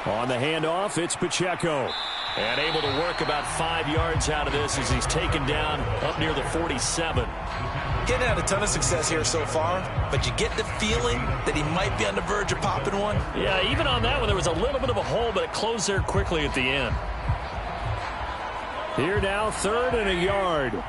On the handoff, it's Pacheco. And able to work about 5 yards out of this as he's taken down up near the 47. Getting had a ton of success here so far, but you get the feeling that he might be on the verge of popping one. Yeah, even on that one, there was a little bit of a hole, but it closed there quickly at the end. Here now, 3rd and a yard.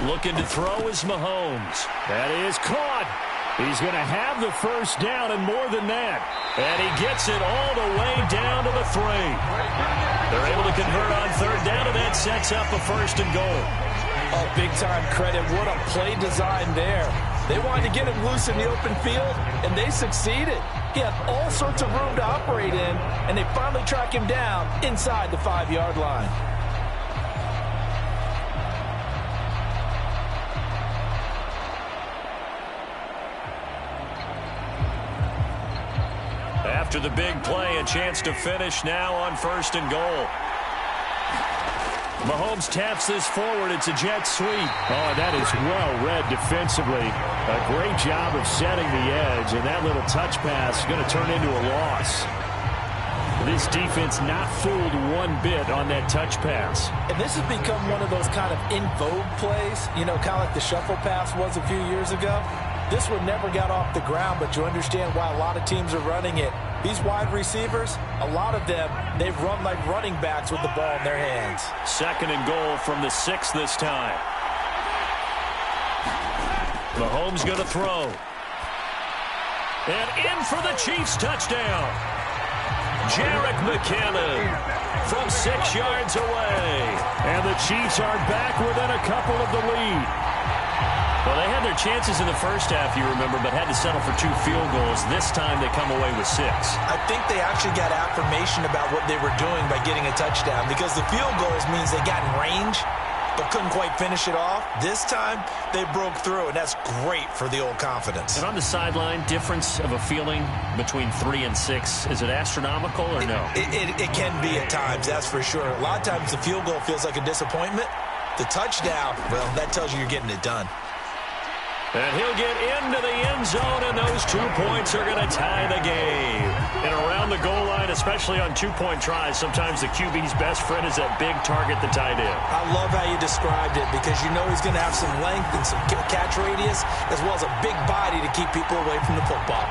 Looking to throw is Mahomes. That is caught. He's going to have the first down and more than that. And he gets it all the way down to the 3. They're able to convert on 3rd down, and that sets up a 1st and goal. Oh, big-time credit. What a play design there. They wanted to get him loose in the open field, and they succeeded. He had all sorts of room to operate in, and they finally track him down inside the 5-yard line. After the big play, a chance to finish now on 1st and goal. Mahomes taps this forward. It's a jet sweep. Oh, that is well read defensively. A great job of setting the edge, and that little touch pass is going to turn into a loss. This defense not fooled one bit on that touch pass. And this has become one of those kind of in vogue plays, you know, kind of like the shuffle pass was a few years ago. This one never got off the ground, but you understand why a lot of teams are running it. These wide receivers, a lot of them, they've run like running backs with the ball in their hands. 2nd and goal from the 6 this time. Mahomes going to throw. And in for the Chiefs touchdown. Jerick McKinnon from 6 yards away. And the Chiefs are back within a couple of the lead. Well, they had their chances in the first half, you remember, but had to settle for 2 field goals. This time they come away with 6. I think they actually got affirmation about what they were doing by getting a touchdown, because the field goals means they got in range but couldn't quite finish it off. This time they broke through, and that's great for the old confidence. And on the sideline, difference of a feeling between 3 and 6, is it astronomical or no? It can be at times, that's for sure. A lot of times the field goal feels like a disappointment. The touchdown, well, that tells you you're getting it done. And he'll get into the end zone, and those 2 points are going to tie the game. And around the goal line, especially on 2-point tries, sometimes the QB's best friend is that big target, the tight end. I love how you described it, because you know he's going to have some length and some catch radius, as well as a big body to keep people away from the football.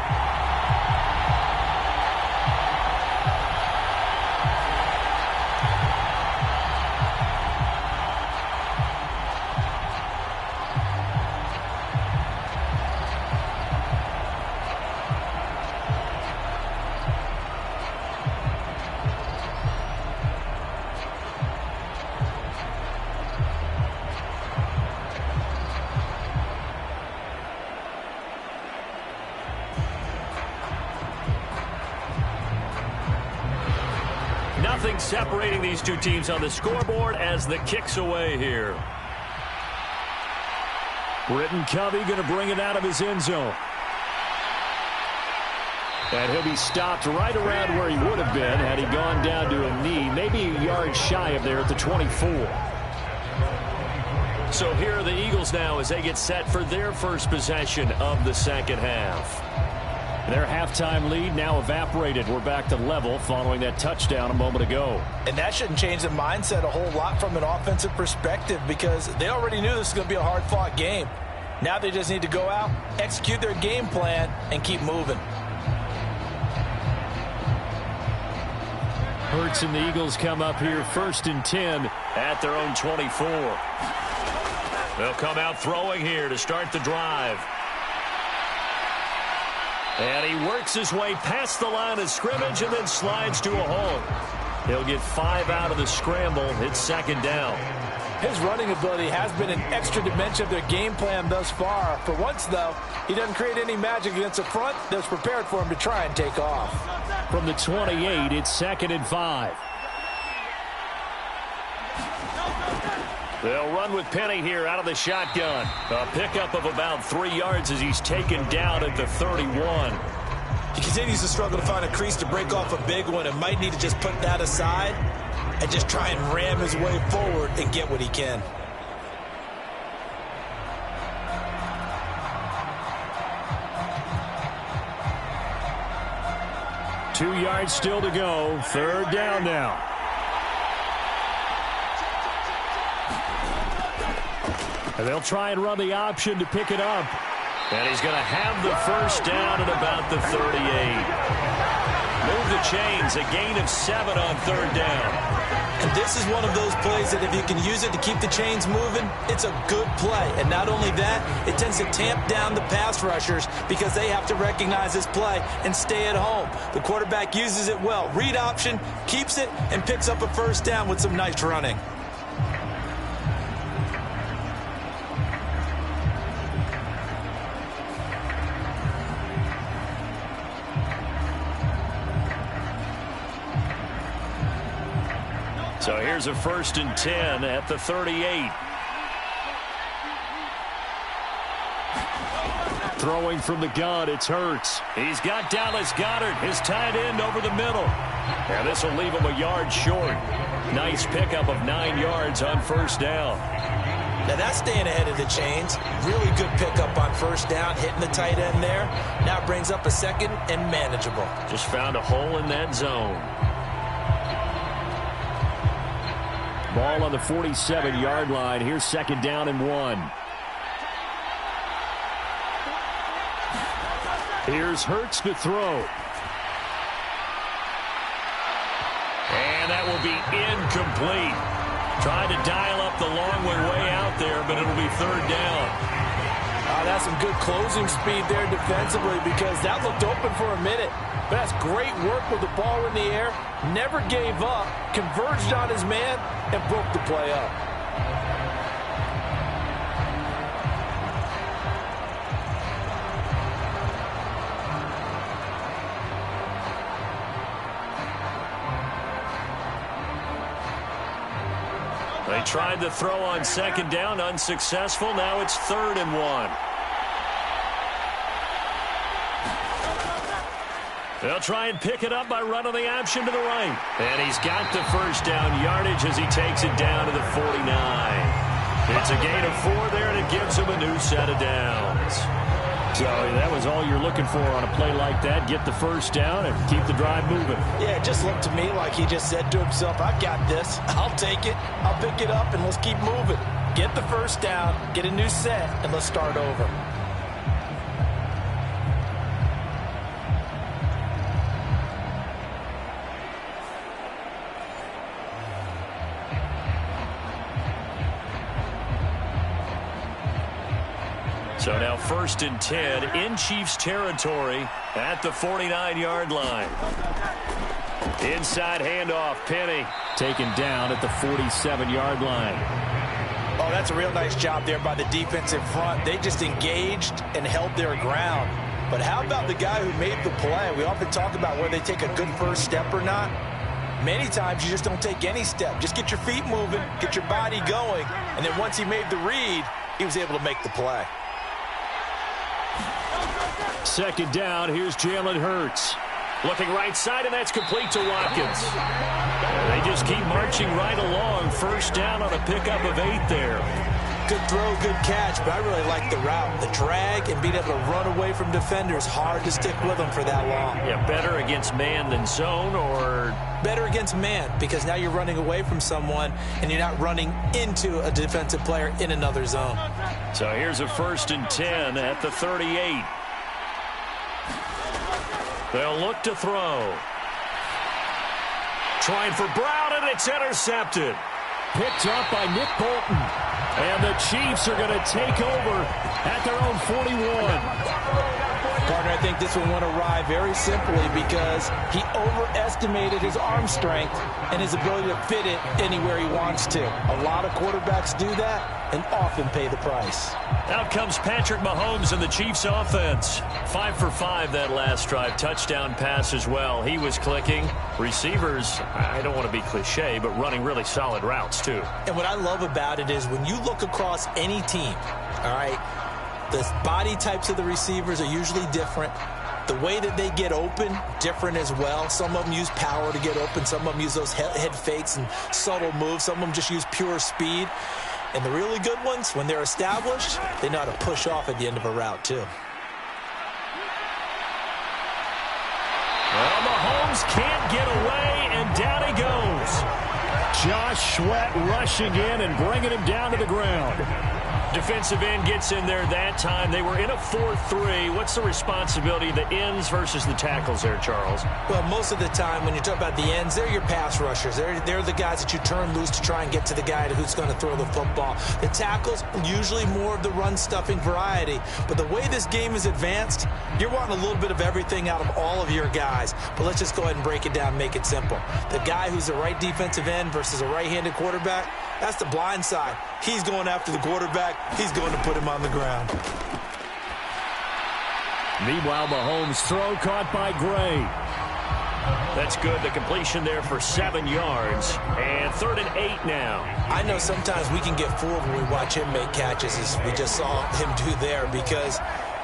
Nothing separating these two teams on the scoreboard as the kick's away here. Britton Covey going to bring it out of his end zone. And he'll be stopped right around where he would have been had he gone down to a knee, maybe a yard shy of there at the 24. So here are the Eagles now as they get set for their first possession of the second half. Their halftime lead now evaporated. We're back to level following that touchdown a moment ago. And that shouldn't change the mindset a whole lot from an offensive perspective, because they already knew this was going to be a hard-fought game. Now they just need to go out, execute their game plan, and keep moving. Hurts and the Eagles come up here 1st and 10 at their own 24. They'll come out throwing here to start the drive. And he works his way past the line of scrimmage and then slides to a hole. He'll get 5 out of the scramble. It's second down. His running ability has been an extra dimension of their game plan thus far. For once, though, he doesn't create any magic against the front that's prepared for him to try and take off. From the 28, it's 2nd and 5. They'll run with Penny here out of the shotgun. A pickup of about 3 yards as he's taken down at the 31. He continues to struggle to find a crease to break off a big one and might need to just put that aside and just try and ram his way forward and get what he can. Two yards still to go. Third down now. And they'll try and run the option to pick it up. And he's going to have the first down at about the 38. Move the chains, a gain of 7 on third down. And this is one of those plays that if you can use it to keep the chains moving, it's a good play. And not only that, it tends to tamp down the pass rushers because they have to recognize this play and stay at home. The quarterback uses it well. Read option, keeps it, and picks up a first down with some nice running. So here's a 1st and 10 at the 38. Throwing from the gun, it's Hurts. He's got Dallas Goedert, his tight end, over the middle. And this will leave him a yard short. Nice pickup of 9 yards on first down. Now that's staying ahead of the chains. Really good pickup on first down, hitting the tight end there. Now brings up a second and manageable. Just found a hole in that zone. Ball on the 47-yard line. Here's 2nd down and 1. Here's Hurts to throw. And that will be incomplete. Trying to dial up the long way out there, but it'll be third down. That's some good closing speed there defensively because that looked open for a minute. But that's great work with the ball in the air. Never gave up, converged on his man, and broke the play up. They tried to throw on 2nd down, unsuccessful. Now it's 3rd and 1. They'll try and pick it up by running the option to the right. And he's got the first down yardage as he takes it down to the 49. It's a gain of 4 there, and it gives him a new set of downs. So that was all you're looking for on a play like that. Get the first down and keep the drive moving. Yeah, it just looked to me like he just said to himself, I got this. I'll take it. I'll pick it up, and let's keep moving. Get the first down, get a new set, and let's start over. So now 1st and 10 in Chiefs territory at the 49-yard line. Inside handoff, Penny. Taken down at the 47-yard line. Oh, that's a real nice job there by the defensive front. They just engaged and held their ground. But how about the guy who made the play? We often talk about whether they take a good first step or not. Many times you just don't take any step. Just get your feet moving, get your body going, and then once he made the read, he was able to make the play. 2nd down, here's Jalen Hurts. Looking right side, and that's complete to Watkins. They just keep marching right along. First down on a pickup of 8 there. Good throw, good catch, but I really like the route. The drag and being able to run away from defenders, hard to stick with them for that long. Yeah, better against man than zone, or? Better against man, because now you're running away from someone, and you're not running into a defensive player in another zone. So here's a 1st and 10 at the 38. They'll look to throw. Trying for Brown, and it's intercepted. Picked up by Nick Bolton. And the Chiefs are going to take over at their own 41. Gardner, I think this one went awry very simply because he overestimated his arm strength and his ability to fit it anywhere he wants to. A lot of quarterbacks do that and often pay the price. Out comes Patrick Mahomes and the Chiefs offense. 5 for 5 that last drive. Touchdown pass as well. He was clicking. Receivers, I don't want to be cliche, but running really solid routes too. And what I love about it is when you look across any team, all right, the body types of the receivers are usually different. The way that they get open, different as well. Some of them use power to get open. Some of them use those head fakes and subtle moves. Some of them just use pure speed. And the really good ones, when they're established, they know how to push off at the end of a route, too. Well, Mahomes can't get away, and down he goes. Josh Sweat rushing in and bringing him down to the ground. Defensive end gets in there that time. They were in a 4-3. What's the responsibility of the ends versus the tackles there, Charles? Well, most of the time when you talk about the ends, they're your pass rushers. They're the guys that you turn loose to try and get to the guy who's going to throw the football. The tackles, usually more of the run-stuffing variety. But the way this game is advanced, you're wanting a little bit of everything out of all of your guys. But let's just go ahead and break it down and make it simple. The guy who's the right defensive end versus a right-handed quarterback, that's the blind side. He's going after the quarterback. He's going to put him on the ground. Meanwhile, Mahomes' throw caught by Gray. That's good. The completion there for 7 yards. And 3rd and 8 now. I know sometimes we can get fooled when we watch him make catches, as we just saw him do there, because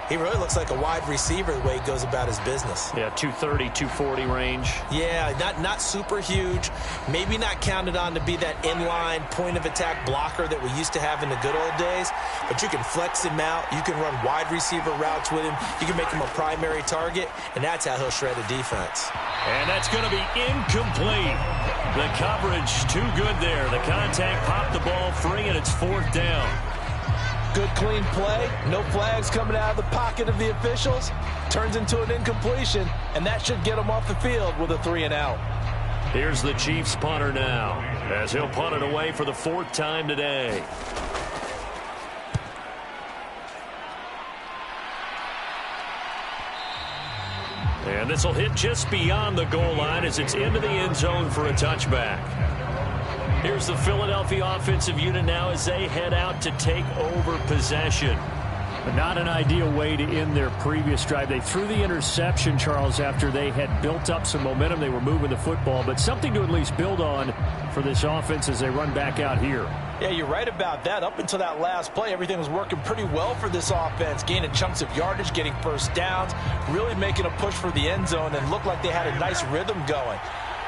he really looks like a wide receiver the way he goes about his business. Yeah, 230, 240 range. Yeah, not super huge. Maybe not counted on to be that inline point-of-attack blocker that we used to have in the good old days. But you can flex him out. You can run wide receiver routes with him. You can make him a primary target, and that's how he'll shred a defense. And that's going to be incomplete. The coverage too good there. The contact popped the ball free, and it's 4th down. Good, clean play. No flags coming out of the pocket of the officials. Turns into an incompletion, and that should get him off the field with a 3-and-out. Here's the Chiefs punter now, as he'll punt it away for the 4th time today. And this will hit just beyond the goal line as it's into the end zone for a touchback. Here's the Philadelphia offensive unit now as they head out to take over possession. But not an ideal way to end their previous drive. They threw the interception, Charles, after they had built up some momentum. They were moving the football, but something to at least build on for this offense as they run back out here. Yeah, you're right about that. Up until that last play, everything was working pretty well for this offense, gaining chunks of yardage, getting first downs, really making a push for the end zone, and looked like they had a nice rhythm going.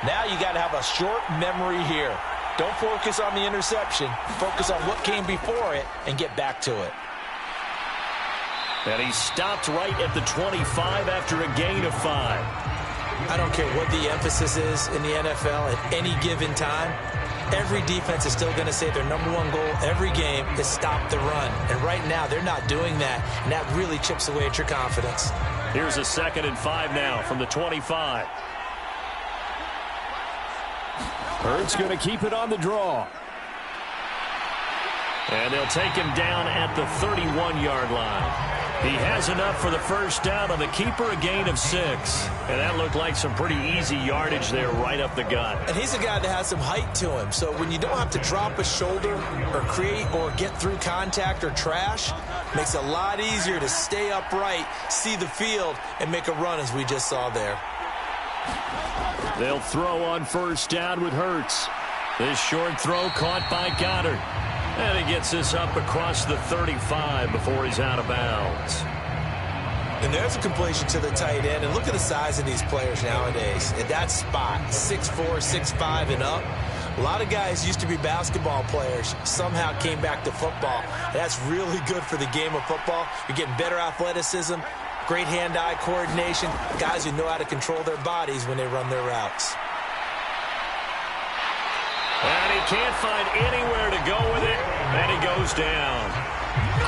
Now you got to have a short memory here. Don't focus on the interception. Focus on what came before it and get back to it. And he stopped right at the 25 after a gain of 5. I don't care what the emphasis is in the NFL at any given time. Every defense is still going to say their #1 goal every game is stop the run. And right now, they're not doing that, and that really chips away at your confidence. Here's a 2nd and 5 now from the 25. Hurts going to keep it on the draw. And they'll take him down at the 31-yard line. He has enough for the first down on the keeper, a gain of 6. And that looked like some pretty easy yardage there right up the gut. And he's a guy that has some height to him. So when you don't have to drop a shoulder or create or get through contact or trash, makes it a lot easier to stay upright, see the field, and make a run as we just saw there. They'll throw on first down with Hurts. This short throw caught by Goddard. And he gets this up across the 35 before he's out of bounds. And there's a completion to the tight end. And look at the size of these players nowadays. At that spot, 6'4", 6'5", and up. A lot of guys used to be basketball players, somehow came back to football. And that's really good for the game of football. You're getting better athleticism, great hand-eye coordination, guys who know how to control their bodies when they run their routes. And he can't find anywhere to go with it, and he goes down.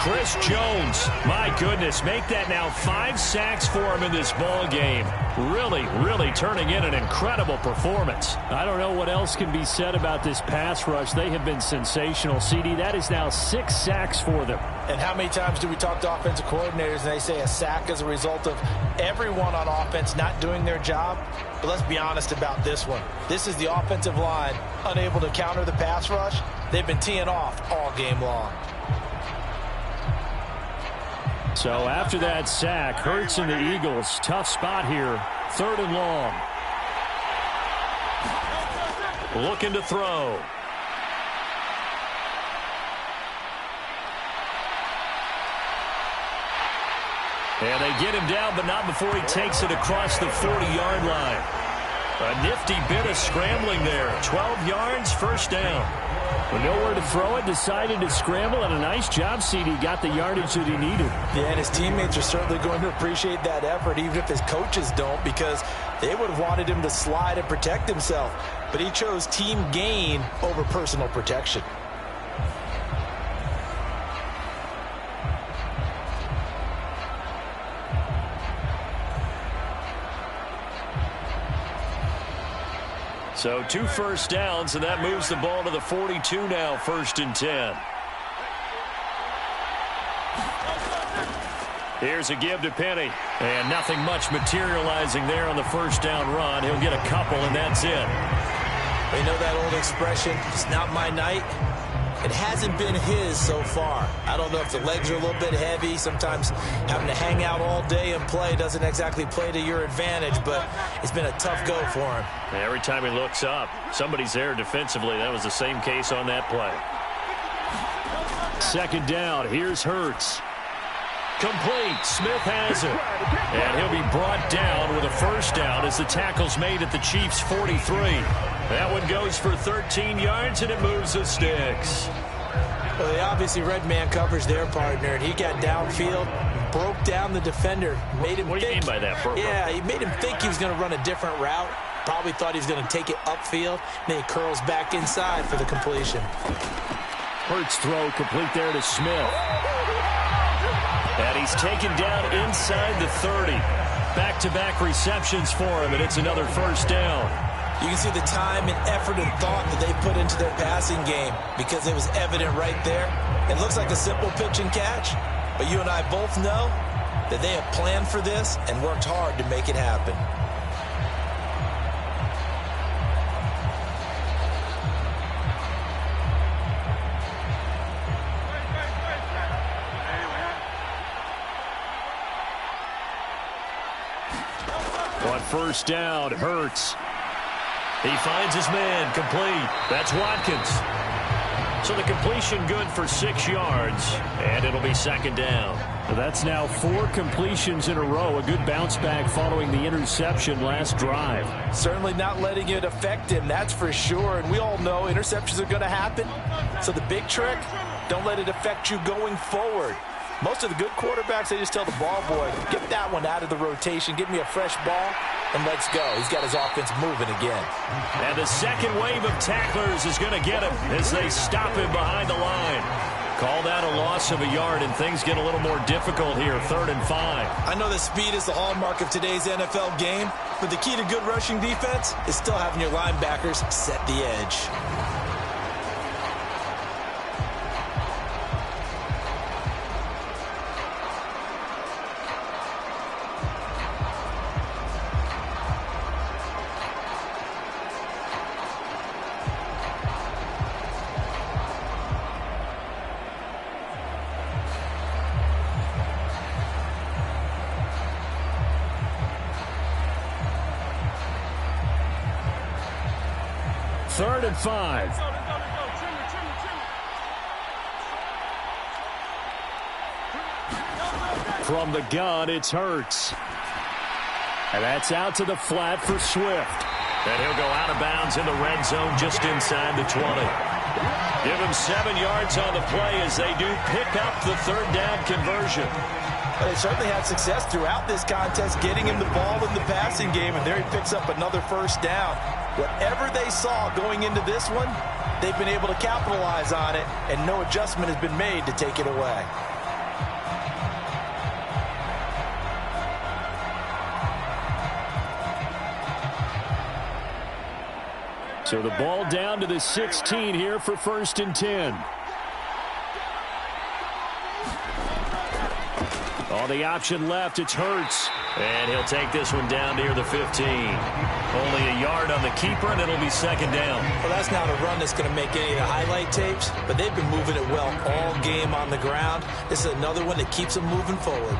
Chris Jones, my goodness, make that now 5 sacks for him in this ball game. Really turning in an incredible performance. I don't know what else can be said about this pass rush. They have been sensational, CD. That is now 6 sacks for them. And how many times do we talk to offensive coordinators and they say a sack as a result of everyone on offense not doing their job? But let's be honest about this one. This is the offensive line unable to counter the pass rush. They've been teeing off all game long. So after that sack, Hurts and the Eagles, tough spot here, 3rd and long. Looking to throw. And they get him down, but not before he takes it across the 40-yard line. A nifty bit of scrambling there. 12 yards, first down. With nowhere to throw it, decided to scramble, and a nice job, CD. Got the yardage that he needed. Yeah, and his teammates are certainly going to appreciate that effort, even if his coaches don't, because they would have wanted him to slide and protect himself. But he chose team gain over personal protection. So 2 first downs, and that moves the ball to the 42 now, 1st and 10. Here's a give to Penny. And nothing much materializing there on the first down run. He'll get a couple, and that's it. You know that old expression, it's not my night? It hasn't been his so far. I don't know if the legs are a little bit heavy. Sometimes having to hang out all day and play doesn't exactly play to your advantage, but it's been a tough go for him. Every time he looks up, somebody's there defensively. That was the same case on that play. 2nd down. Here's Hurts. Complete. Smith has it. And he'll be brought down with a first down as the tackle's made at the Chiefs' 43. That one goes for 13 yards, and it moves the sticks. Well, they obviously read man coverage their partner, and he got downfield, broke down the defender, made him What do you mean by that, Burko? Yeah, he made him think he was going to run a different route. Probably thought he was going to take it upfield. Then he curls back inside for the completion. Hurts throw complete there to Smith. And he's taken down inside the 30. Back-to-back receptions for him, and it's another first down. You can see the time and effort and thought that they put into their passing game because it was evident right there. It looks like a simple pitch and catch, but you and I both know that they have planned for this and worked hard to make it happen. On first down, Hurts. He finds his man, complete. That's Watkins. So the completion good for 6 yards, and it'll be 2nd down. That's now 4 completions in a row. A good bounce back following the interception last drive. Certainly not letting it affect him, that's for sure. And we all know interceptions are going to happen. So the big trick, don't let it affect you going forward. Most of the good quarterbacks, they just tell the ball boy, get that one out of the rotation, give me a fresh ball, and let's go. He's got his offense moving again. And the second wave of tacklers is going to get him as they stop him behind the line. Call that a loss of a yard, and things get a little more difficult here, 3rd and 5. I know that speed is the hallmark of today's NFL game, but the key to good rushing defense is still having your linebackers set the edge. Third and 5. From the gun, it's Hurts. And that's out to the flat for Swift. And he'll go out of bounds in the red zone just inside the 20. Give him 7 yards on the play as they do pick up the 3rd down conversion. Well, they certainly had success throughout this contest getting him the ball in the passing game, and there he picks up another first down. Whatever they saw going into this one, they've been able to capitalize on it, and no adjustment has been made to take it away. So the ball down to the 16 here for 1st and 10. On the option left, it's Hurts. And he'll take this one down near the 15. Only a yard on the keeper, and it'll be 2nd down. Well, that's not a run that's going to make any of the highlight tapes, but they've been moving it well all game on the ground. This is another one that keeps them moving forward.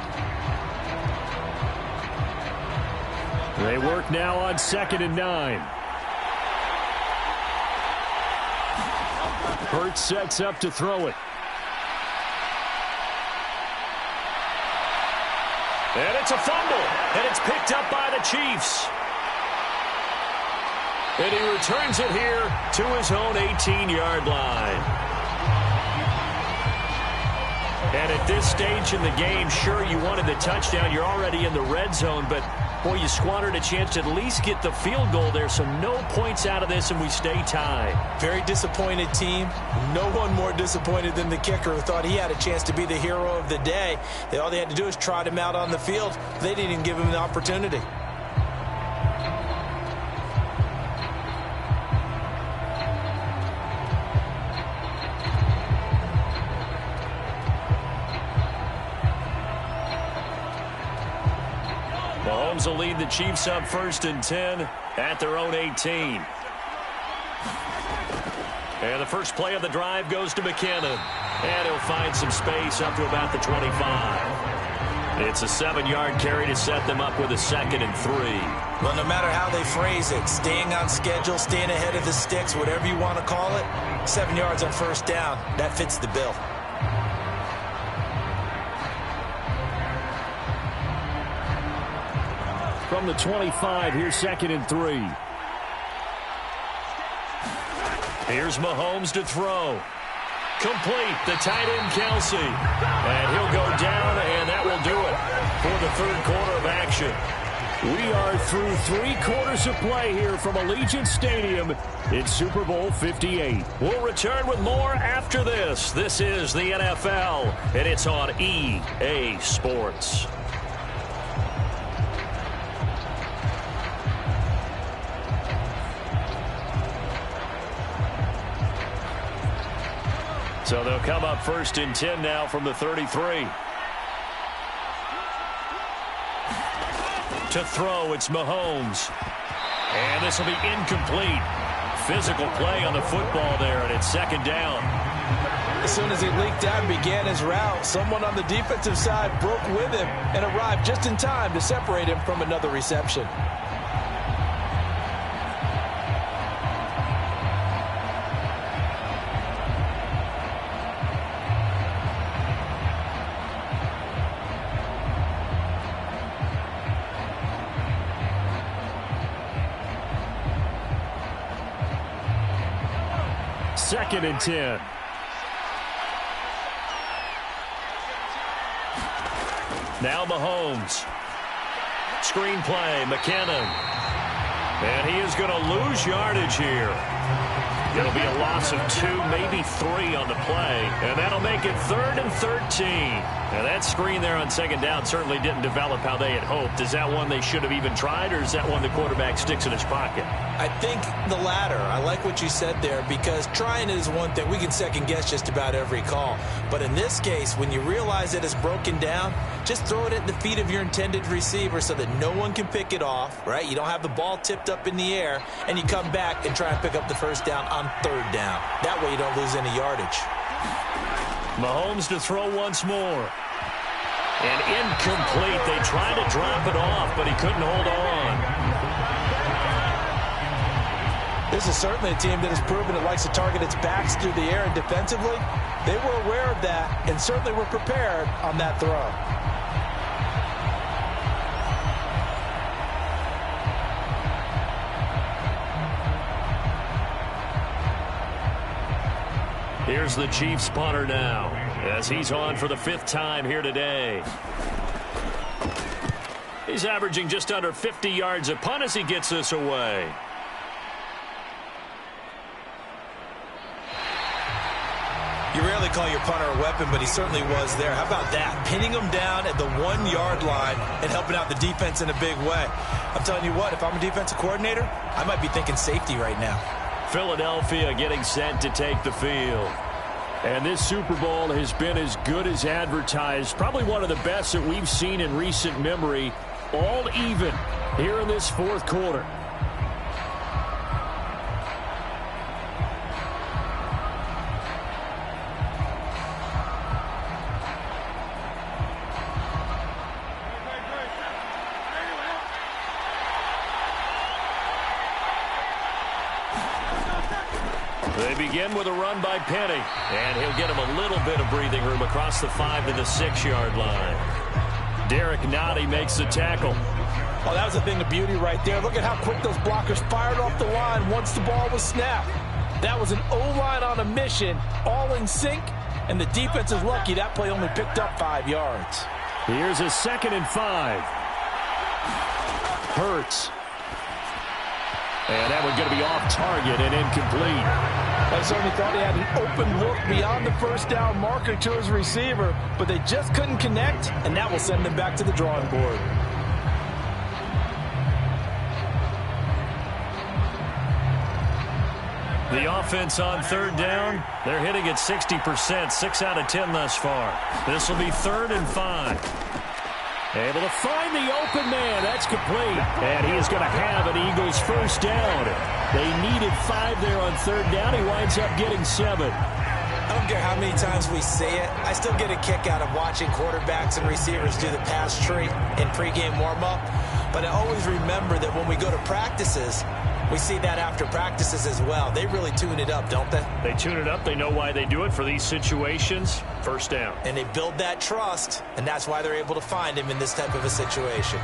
They work now on 2nd and 9. Hurts sets up to throw it. And it's a fumble, and it's picked up by the Chiefs. And he returns it here to his own 18-yard line. And at this stage in the game, sure, you wanted the touchdown. You're already in the red zone, but, boy, you squandered a chance to at least get the field goal there, so no points out of this, and we stay tied. Very disappointed team. No one more disappointed than the kicker who thought he had a chance to be the hero of the day. All they had to do was trot him out on the field. They didn't even give him the opportunity. Mahomes will lead the Chiefs up 1st and 10 at their own 18. And the first play of the drive goes to McKinnon. And he'll find some space up to about the 25. It's a 7-yard carry to set them up with a 2nd and 3. Well, no matter how they phrase it, staying on schedule, staying ahead of the sticks, whatever you want to call it, 7 yards on 1st down, that fits the bill. From the 25, here's 2nd and 3. Here's Mahomes to throw. Complete, the tight end Kelsey. And he'll go down, and that will do it for the 3rd quarter of action. We are through 3 quarters of play here from Allegiant Stadium in Super Bowl 58. We'll return with more after this. This is the NFL, and it's on EA Sports. So they'll come up 1st and 10 now from the 33. To throw, it's Mahomes. And this will be incomplete. Physical play on the football there, and it's 2nd down. As soon as he leaked out and began his route, someone on the defensive side broke with him and arrived just in time to separate him from another reception. Second and 10. Now Mahomes. Screen play, McKinnon. And he is going to lose yardage here. It'll be a loss of 2, maybe 3 on the play. And that'll make it 3rd and 13. Now that screen there on 2nd down certainly didn't develop how they had hoped. Is that one they should have even tried, or is that one the quarterback sticks in his pocket? I think the latter. I like what you said there, because trying is one thing. We can second guess just about every call. But in this case, when you realize that it's broken down, just throw it at the feet of your intended receiver so that no one can pick it off, right? You don't have the ball tipped up in the air, and you come back and try and pick up the 1st down on 3rd down. That way you don't lose any yardage. Mahomes to throw once more. And incomplete. They tried to drop it off, but he couldn't hold on. This is certainly a team that has proven it likes to target its backs through the air, and defensively, they were aware of that and certainly were prepared on that throw. Here's the Chiefs punter now, as he's on for the 5th time here today. He's averaging just under 50 yards a punt as he gets this away. You rarely call your punter a weapon, but he certainly was there. How about that? Pinning him down at the 1-yard line and helping out the defense in a big way. I'm telling you what, if I'm a defensive coordinator, I might be thinking safety right now. Philadelphia getting set to take the field. And this Super Bowl has been as good as advertised. Probably one of the best that we've seen in recent memory. All even here in this fourth quarter. They begin with a run by Penny, and he'll get him a little bit of breathing room across the 5 to the 6-yard line. Derek Nottie makes the tackle. Oh, that was a thing of beauty right there. Look at how quick those blockers fired off the line once the ball was snapped. That was an O-line on a mission, all in sync, and the defense is lucky that play only picked up 5 yards. Here's a 2nd and 5. Hurts. And that one's going to be off target and incomplete. I certainly thought he had an open look beyond the first down marker to his receiver, but they just couldn't connect, and that will send them back to the drawing board. The offense on 3rd down, they're hitting at 60%, 6 out of 10 thus far. This will be 3rd and 5. Able to find the open man. That's complete. And he is going to have an Eagles first down. They needed 5 there on 3rd down. He winds up getting 7. I don't care how many times we say it. I still get a kick out of watching quarterbacks and receivers do the pass tree in pregame warm-up. But I always remember that when we go to practices, we see that after practices as well. They really tune it up, don't they? They tune it up. They know why they do it for these situations. First down. And they build that trust, and that's why they're able to find him in this type of a situation.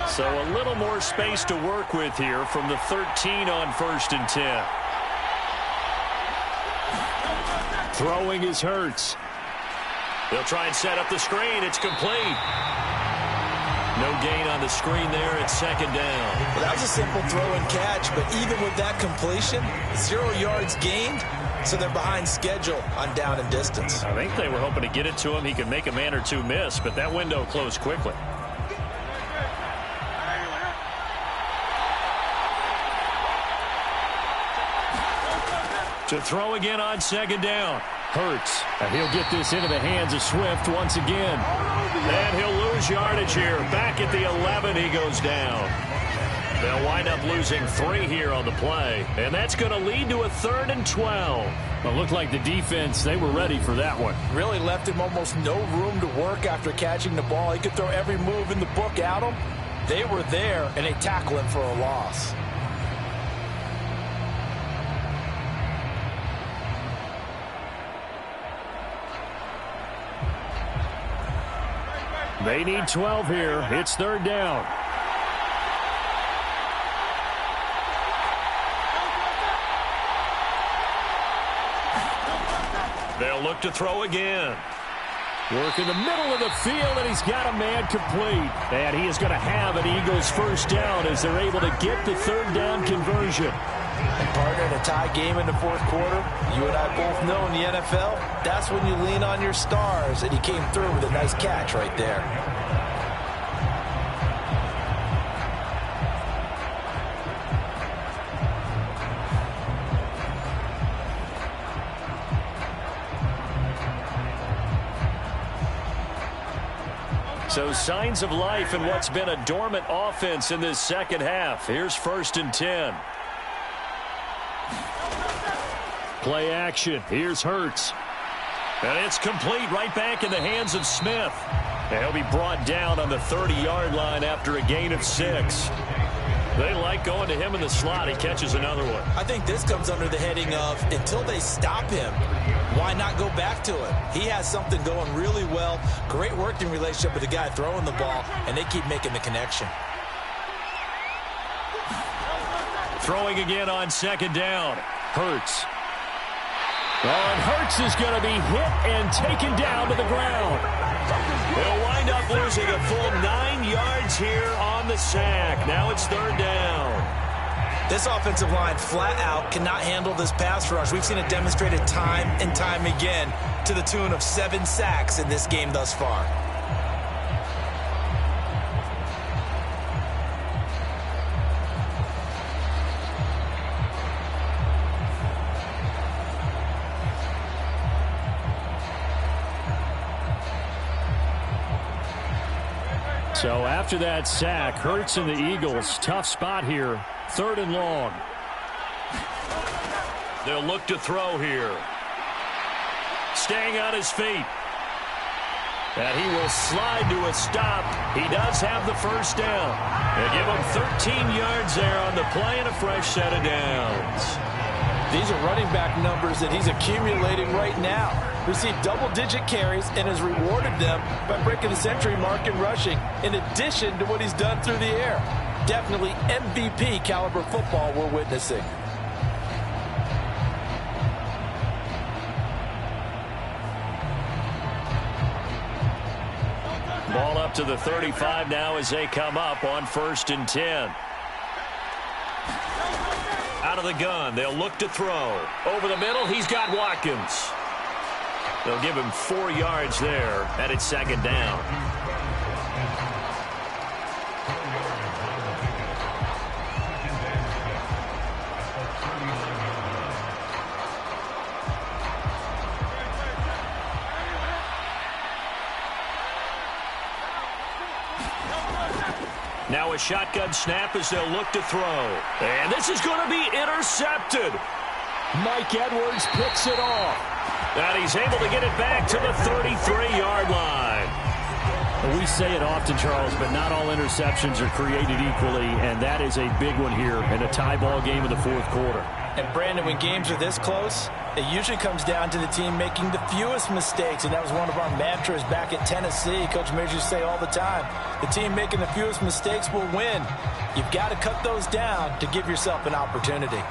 So a little more space to work with here from the 13 on 1st and 10. Throwing is Hurts. They'll try and set up the screen. It's complete. No gain on the screen there. It's 2nd down. Well, that was a simple throw and catch, but even with that completion, 0 yards gained, so they're behind schedule on down and distance. I think they were hoping to get it to him. He could make a man or two miss, but that window closed quickly. To throw again on 2nd down. Hurts. And he'll get this into the hands of Swift once again. And he'll lose yardage here. Back at the 11, he goes down. They'll wind up losing 3 here on the play. And that's going to lead to a 3rd and 12. Well, it looked like the defense, they were ready for that one. Really left him almost no room to work after catching the ball. He could throw every move in the book at him. They were there, and they tackle him for a loss. They need 12 here. It's 3rd down. They'll look to throw again. Work in the middle of the field, and he's got a man complete. And he is going to have an Eagles first down as they're able to get the 3rd down conversion. And partner, in a tie game in the 4th quarter, you and I both know in the NFL, that's when you lean on your stars, and he came through with a nice catch right there. So signs of life in what's been a dormant offense in this second half. Here's 1st and 10. Play action. Here's Hurts. And it's complete right back in the hands of Smith. And he'll be brought down on the 30-yard line after a gain of 6. They like going to him in the slot. He catches another one. I think this comes under the heading of until they stop him, why not go back to it? He has something going really well. Great working relationship with the guy throwing the ball, and they keep making the connection. Throwing again on 2nd down. Hurts. And Hurts is going to be hit and taken down to the ground. He'll wind up losing a full 9 yards here on the sack. Now it's 3rd down. This offensive line flat out cannot handle this pass rush. We've seen it demonstrated time and time again to the tune of 7 sacks in this game thus far. So after that sack, Hurts and the Eagles, tough spot here, 3rd and long. They'll look to throw here. Staying on his feet. And he will slide to a stop. He does have the first down. They give him 13 yards there on the play and a fresh set of downs. These are running back numbers that he's accumulating right now. Received double-digit carries and has rewarded them by breaking the century mark in rushing, in addition to what he's done through the air. Definitely MVP caliber football we're witnessing. Ball up to the 35 now as they come up on 1st and 10. Out of the gun, they'll look to throw. Over the middle, he's got Watkins. They'll give him 4 yards there, and it's 2nd down. Now a shotgun snap as they'll look to throw. And this is going to be intercepted. Mike Edwards picks it off. And he's able to get it back to the 33-yard line. We say it often, Charles, but not all interceptions are created equally, and that is a big one here in a tie ball game in the 4th quarter. And Brandon, when games are this close, it usually comes down to the team making the fewest mistakes, and that was one of our mantras back at Tennessee. Coach Mears used to say all the time, the team making the fewest mistakes will win. You've got to cut those down to give yourself an opportunity.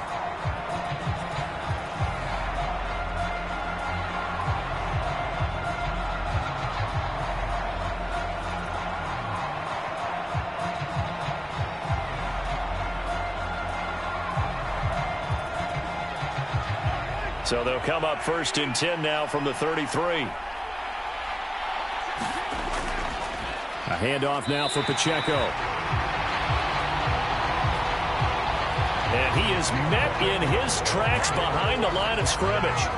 So they'll come up 1st and 10 now from the 33. A handoff now for Pacheco. And he is met in his tracks behind the line of scrimmage.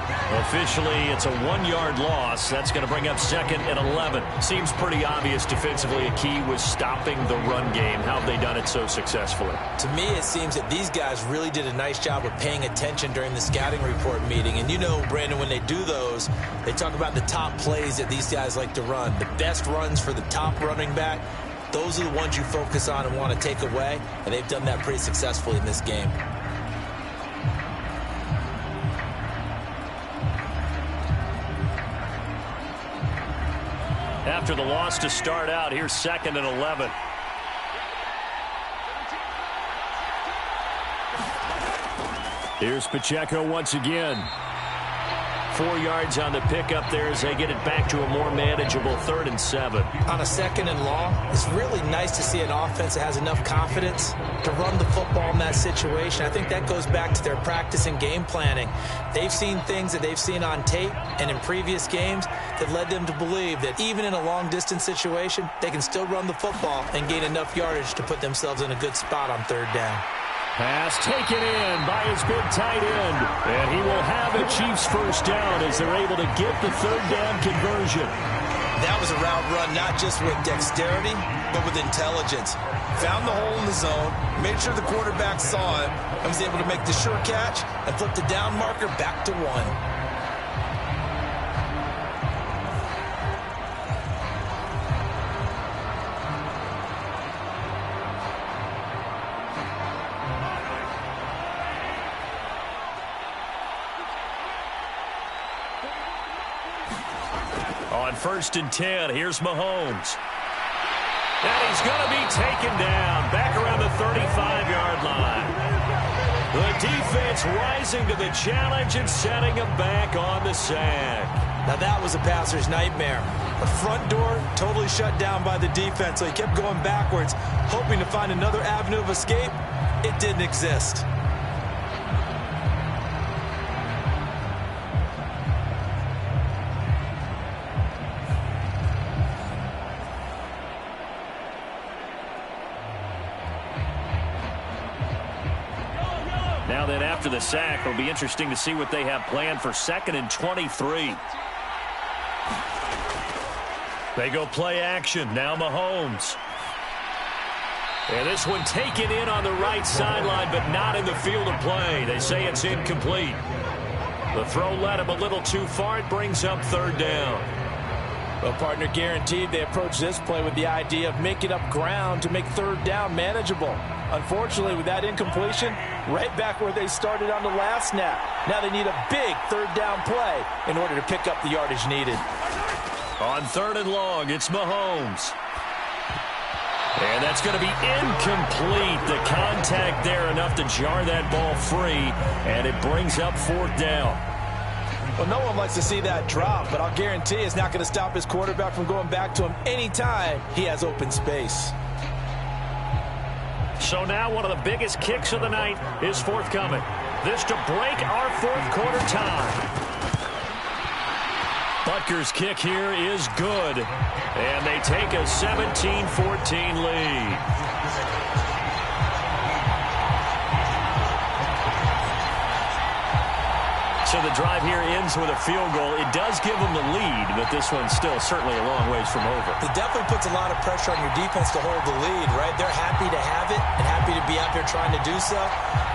Officially, it's a 1-yard loss. That's going to bring up 2nd and 11. Seems pretty obvious defensively. A key was stopping the run game. How have they done it so successfully? To me, it seems that these guys really did a nice job of paying attention during the scouting report meeting. And you know, Brandon, when they do those, they talk about the top plays that these guys like to run. The best runs for the top running back. Those are the ones you focus on and want to take away, and they've done that pretty successfully in this game. After the loss to start out, here's 2nd and 11. Here's Pacheco once again. 4 yards on the pickup there as they get it back to a more manageable 3rd and 7. On a 2nd and long, it's really nice to see an offense that has enough confidence to run the football in that situation. I think that goes back to their practice and game planning. They've seen things that they've seen on tape and in previous games that led them to believe that even in a long-distance situation, they can still run the football and gain enough yardage to put themselves in a good spot on 3rd down. Pass taken in by his big tight end. And he will have a Chiefs first down as they're able to get the 3rd down conversion. That was a route run not just with dexterity, but with intelligence. Found the hole in the zone, made sure the quarterback saw it, and was able to make the sure catch and flip the down marker back to 1. On 1st and 10, here's Mahomes. And he's going to be taken down back around the 35-yard line. The defense rising to the challenge and setting him back on the sack. Now that was a passer's nightmare. The front door totally shut down by the defense, so he kept going backwards, hoping to find another avenue of escape. It didn't exist. Now then, after the sack, it'll be interesting to see what they have planned for 2nd and 23. They go play action. Now Mahomes. And this one taken in on the right sideline, but not in the field of play. They say it's incomplete. The throw led him a little too far. It brings up third down. Well, partner, guaranteed they approach this play with the idea of making up ground to make third down manageable. Unfortunately, with that incompletion, right back where they started on the last snap. Now they need a big third down play in order to pick up the yardage needed. On third and long, it's Mahomes. And that's going to be incomplete. The contact there enough to jar that ball free, and it brings up fourth down. Well, no one likes to see that drop, but I'll guarantee it's not going to stop his quarterback from going back to him anytime he has open space. So now one of the biggest kicks of the night is forthcoming. This to break our fourth quarter tie. Butker's kick here is good. And they take a 17-14 lead. So the drive here ends with a field goal. It does give them the lead, but this one's still certainly a long ways from over. It definitely puts a lot of pressure on your defense to hold the lead, right? They're happy to have it and happy to be out there trying to do so.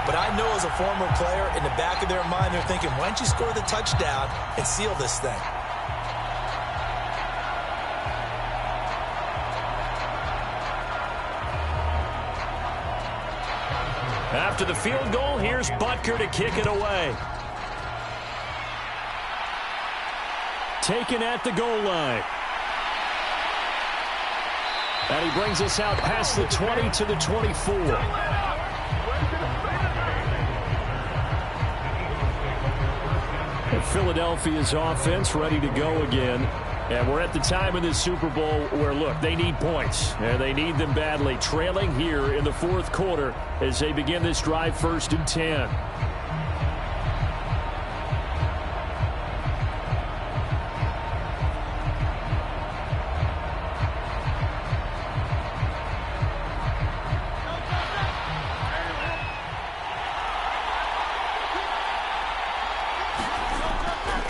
But I know as a former player, in the back of their mind, they're thinking, why don't you score the touchdown and seal this thing? After the field goal, here's Butker to kick it away. Taken at the goal line. And he brings us out past the 20 to the 24. And Philadelphia's offense ready to go again. And we're at the time in this Super Bowl where, look, they need points. And they need them badly. Trailing here in the fourth quarter as they begin this drive, 1st and 10.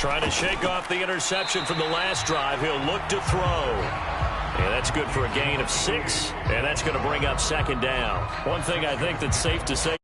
Trying to shake off the interception from the last drive. He'll look to throw. And that's good for a gain of 6. And that's going to bring up second down. One thing I think that's safe to say.